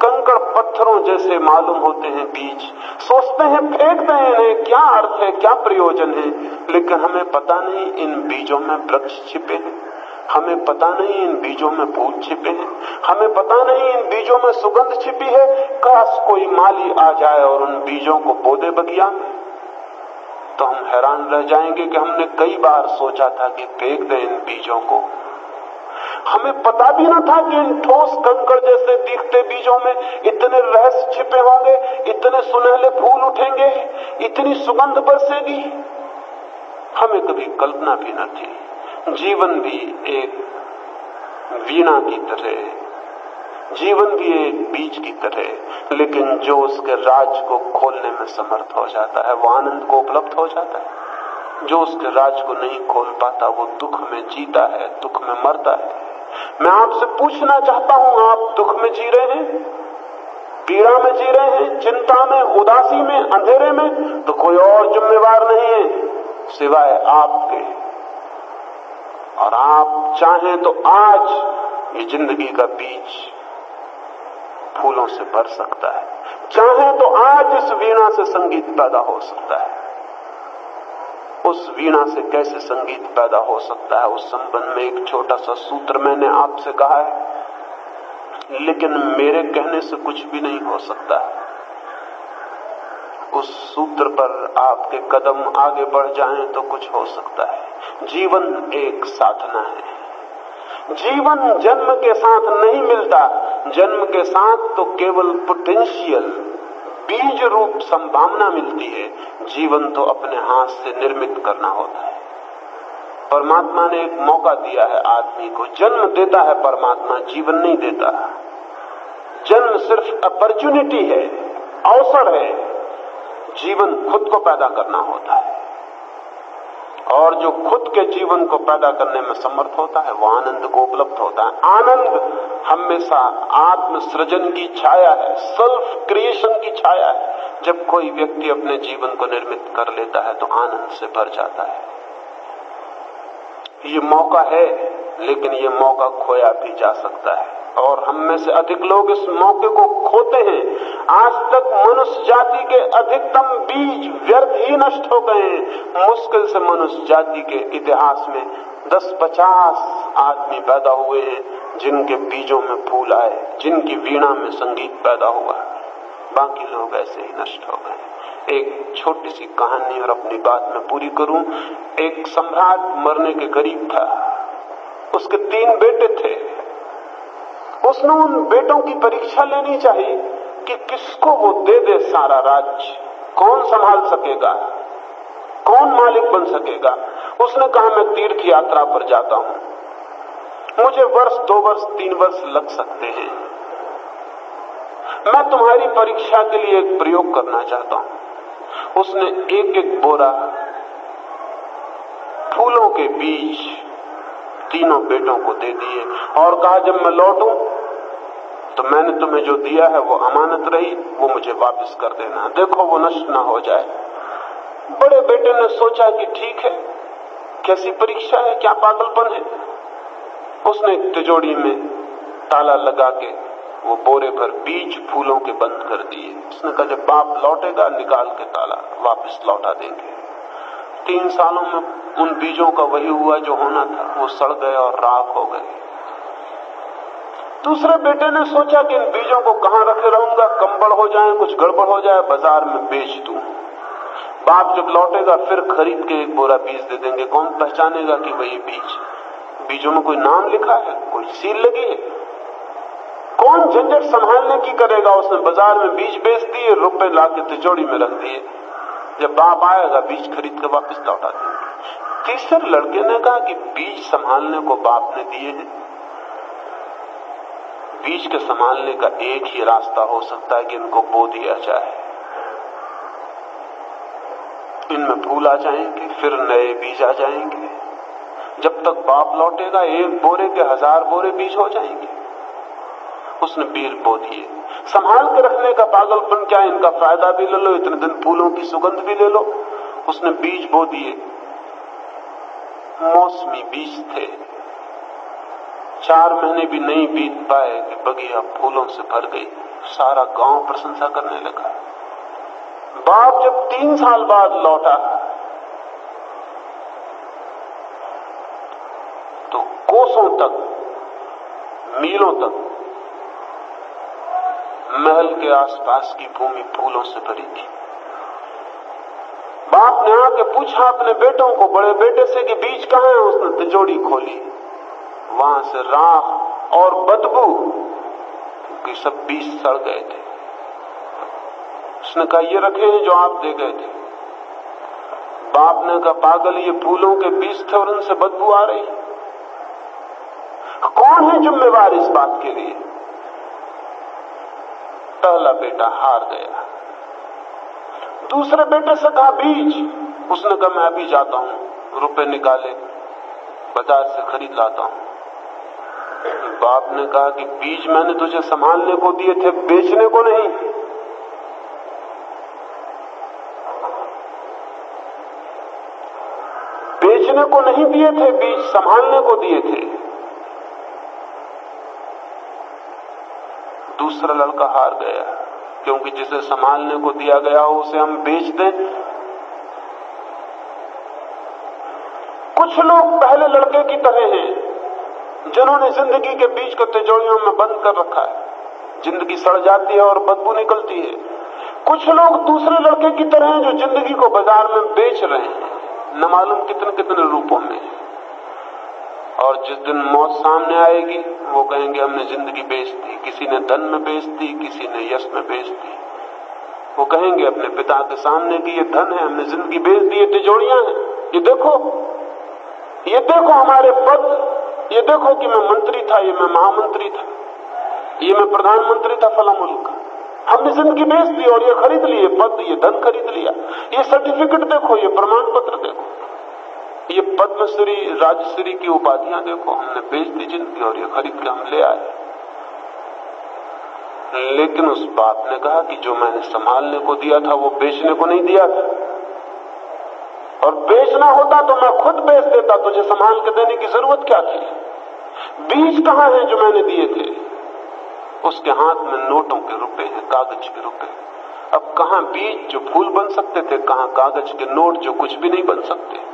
कंकड़ पत्थरों जैसे मालूम होते हैं बीज, सोचते हैं फेंक दें इन्हें, क्या अर्थ है, क्या प्रयोजन है, लेकिन हमें पता नहीं इन बीजों में वृक्ष छिपे हैं, हमें पता नहीं इन बीजों में फूल छिपे हैं, हमें पता नहीं इन बीजों में सुगंध छिपी है। काश कोई माली आ जाए और उन बीजों को बो दे बगिया में, तो हम हैरान रह जाएंगे कि हमने कई बार सोचा था कि फेंक दें इन बीजों को। हमें पता भी न था कि इन ठोस कंकड़ जैसे दिखते बीजों में इतने रहस्य छिपे होंगे, इतने सुनहले फूल उठेंगे, इतनी सुगंध बरसेगी। हमें कभी कल्पना भी न थी। जीवन भी एक वीणा की तरह, जीवन भी एक बीज की तरह, लेकिन जो उसके राज को खोलने में समर्थ हो जाता है वो आनंद को उपलब्ध हो जाता है। जो उसके राज को नहीं खोल पाता वो दुख में जीता है, दुख में मरता है। मैं आपसे पूछना चाहता हूं, आप दुख में जी रहे हैं, पीड़ा में जी रहे हैं, चिंता में, उदासी में, अंधेरे में, तो कोई और जिम्मेवार नहीं है सिवाय आपके। और आप चाहें तो आज ये जिंदगी का बीज फूलों से भर सकता है, चाहें तो आज इस वीणा से संगीत पैदा हो सकता है। उस वीणा से कैसे संगीत पैदा हो सकता है, उस संबंध में एक छोटा सा सूत्र मैंने आपसे कहा है, लेकिन मेरे कहने से कुछ भी नहीं हो सकता। उस सूत्र पर आपके कदम आगे बढ़ जाएं तो कुछ हो सकता है। जीवन एक साधना है। जीवन जन्म के साथ नहीं मिलता, जन्म के साथ तो केवल पोटेंशियल, बीज रूप संभावना मिलती है। जीवन तो अपने हाथ से निर्मित करना होता है। परमात्मा ने एक मौका दिया है आदमी को, जन्म देता है परमात्मा, जीवन नहीं देता। जन्म सिर्फ अपॉर्चुनिटी है, अवसर है, जीवन खुद को पैदा करना होता है। और जो खुद के जीवन को पैदा करने में समर्थ होता है वो आनंद को उपलब्ध होता है। आनंद हमेशा आत्म सृजन की छाया है, सेल्फ क्रिएशन की छाया है। जब कोई व्यक्ति अपने जीवन को निर्मित कर लेता है तो आनंद से भर जाता है। ये मौका है, लेकिन ये मौका खोया भी जा सकता है और हम में से अधिक लोग इस मौके को खोते हैं। आज तक मनुष्य जाति के अधिकतम बीज व्यर्थ ही नष्ट हो गए हैं। मुश्किल से मनुष्य जाति के इतिहास में 10-50 आदमी पैदा हुए हैं जिनके बीजों में फूल आए, जिनकी वीणा में संगीत पैदा हुआ। बाकी लोग ऐसे ही नष्ट हो गए। एक छोटी सी कहानी और अपनी बात में पूरी करूं। एक सम्राट मरने के करीब था, उसके 3 बेटे थे। उसने उन बेटों की परीक्षा लेनी चाहिए कि किसको वो दे दे सारा राज्य, कौन संभाल सकेगा, कौन मालिक बन सकेगा। उसने कहा मैं तीर्थ यात्रा पर जाता हूं, मुझे वर्ष 2 वर्ष 3 वर्ष लग सकते हैं, मैं तुम्हारी परीक्षा के लिए एक प्रयोग करना चाहता हूं। उसने एक बोरा फूलों के बीज तीनों बेटों को दे दिए और कहा जब मैं लौटूं तो मैंने तुम्हें जो दिया है वो अमानत रही, वो मुझे वापस कर देना, देखो वो नष्ट ना हो जाए। बड़े बेटे ने सोचा कि ठीक है, कैसी परीक्षा है, क्या पागलपन है। उसने एक तिजोरी में ताला लगा के वो बोरे भर बीज फूलों के बंद कर दिए। उसने कहा जब बाप लौटेगा निकाल के ताला वापस लौटा देंगे। 3 सालों में उन बीजों का वही हुआ जो होना था, वो सड़ गए और राख हो गए। दूसरे बेटे ने सोचा कि इन बीजों को कहां रखे रहूंगा, कंबल हो जाए, कुछ गड़बड़ हो जाए, बाजार में बेच दूं। बाप जब लौटेगा फिर खरीद के एक बोरा बीज दे देंगे, कौन पहचानेगा कि वही बीज। बीजों में कोई नाम लिखा है, कोई सील लगी है, कौन झंझट संभालने की करेगा। उसने बाजार में बीज बेच दिए, रुपए लाके तिजोरी में रख दिए। जब बाप आएगा बीज खरीद कर वापस लौटा देंगे। तीसरे लड़के ने कहा कि बीज संभालने को बाप ने दिए हैं, बीज के संभालने का एक ही रास्ता हो सकता है कि इनको बो दिया जाए, इनमें फूल आ जाएंगे, फिर नए बीज आ जाएंगे। जब तक बाप लौटेगा एक बोरे के 1000 बोरे बीज हो जाएंगे। उसने बीज बो दिए। संभाल के रखने का पागलपन क्या, इनका फायदा भी ले लो, इतने दिन फूलों की सुगंध भी ले लो। उसने बीज बो दिए, मौसमी बीज थे। 4 महीने भी नहीं बीत पाए कि बगिया फूलों से भर गई। सारा गांव प्रशंसा करने लगा। बाप जब 3 साल बाद लौटा तो कोसों तक, मीलों तक महल के आसपास की भूमि फूलों से भरी थी। बाप ने आके पूछा अपने बेटों को, बड़े बेटे से कि बीज कहां है? उसने तिजोरी खोली, वहां से राख और बदबू कि सब बीज सड़ गए थे। उसने कहा ये रखे हैं जो आप दे गए थे। बाप ने कहा पागल, ये फूलों के बीज थे और उनसे बदबू आ रही। कौन है जिम्मेवार इस बात के लिए? पहला बेटा हार गया। दूसरे बेटे से कहा बीज। उसने कहा मैं अभी जाता हूं, रुपए निकाले बाजार से खरीद लाता हूं। बाप ने कहा कि बीज मैंने तुझे संभालने को दिए थे, बेचने को नहीं। बेचने को नहीं दिए थे, बीज संभालने को दिए थे। दूसरा लड़का हार गया, क्योंकि जिसे संभालने को दिया गया हो उसे हम बेच दें। कुछ लोग पहले लड़के की तरह हैं जिन्होंने जिंदगी के बीज को तिजोरियों में बंद कर रखा है। जिंदगी सड़ जाती है और बदबू निकलती है। कुछ लोग दूसरे लड़के की तरह हैं जो जिंदगी को बाजार में बेच रहे हैं, न मालूम कितने कितने रूपों में। और जिस दिन मौत सामने आएगी वो कहेंगे हमने जिंदगी बेच दी। किसी ने धन में बेच दी, किसी ने यश में बेच दी। वो कहेंगे अपने पिता के सामने कि ये धन है, हमने जिंदगी बेच दी, ये तिजोरियां हैं, ये देखो हमारे पद, ये देखो कि मैं मंत्री था, ये मैं महामंत्री था, ये मैं प्रधानमंत्री था फला मुल्क। हमने जिंदगी बेच दी और ये खरीद लिए पद, ये धन खरीद लिया, ये सर्टिफिकेट देखो, ये प्रमाण पत्र देखो, ये पद्मश्री राजश्री की उपाधियां देखो, हमने बेच दी जिंदगी और ये खरीद के हम ले आए। लेकिन उस बाप ने कहा कि जो मैंने संभालने को दिया था वो बेचने को नहीं दिया था, और बेचना होता तो मैं खुद बेच देता, तुझे संभाल के देने की जरूरत क्या थी? बीज कहां है जो मैंने दिए थे? उसके हाथ में नोटों के रुपए हैं, कागज के रुपए। अब कहां बीज जो फूल बन सकते थे, कहां कागज के नोट जो कुछ भी नहीं बन सकते।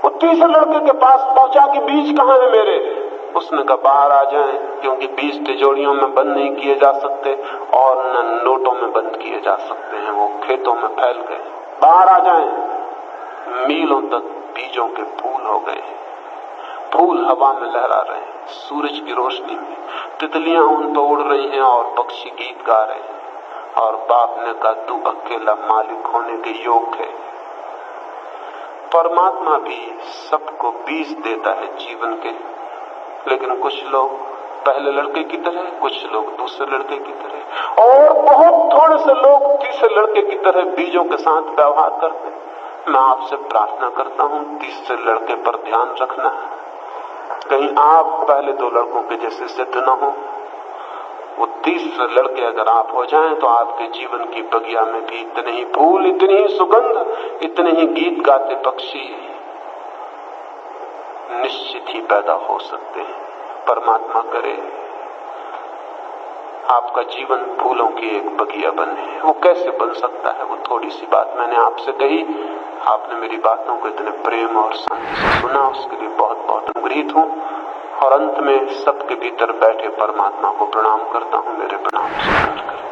वो तीसरे लड़के के पास पहुंचा कि बीज कहां है मेरे? उसने कहा बाहर आ जाएं, क्योंकि बीज तिजोरियों में बंद नहीं किए जा सकते और न नोटों में बंद किए जा सकते हैं, वो खेतों में फैल गए। बाहर आ जाएं। मीलों तक बीजों के फूल हो गए, फूल हवा में लहरा रहे हैं, सूरज की रोशनी में तितलियां उन पर उड़ रही हैं और पक्षी गीत गा रहे हैं। और बाप ने कहा तू अकेला मालिक होने के योग्य है। परमात्मा भी सबको बीज देता है जीवन के, लेकिन कुछ लोग पहले लड़के की तरह, कुछ लोग दूसरे लड़के की तरह, और बहुत थोड़े से लोग तीसरे लड़के की तरह बीजों के साथ व्यवहार करते हैं। मैं आपसे प्रार्थना करता हूं तीसरे लड़के पर ध्यान रखना, कहीं आप पहले 2 लड़कों के जैसे सिद्ध न हो। वो तीसरे लड़के अगर आप हो जाएं तो आपके जीवन की बगिया में भी इतने ही फूल, इतनी ही सुगंध, इतने ही गीत गाते पक्षी निश्चित ही पैदा हो सकते हैं। परमात्मा करे आपका जीवन फूलों की एक बगिया बने। वो कैसे बन सकता है? वो थोड़ी सी बात मैंने आपसे कही, आपने मेरी बातों को इतने प्रेम और शांति से सुना, उसके लिए बहुत बहुत अनुग्रहित हूँ। और अंत में सबके भीतर बैठे परमात्मा को प्रणाम करता हूँ। मेरे प्रणाम स्वीकार करें।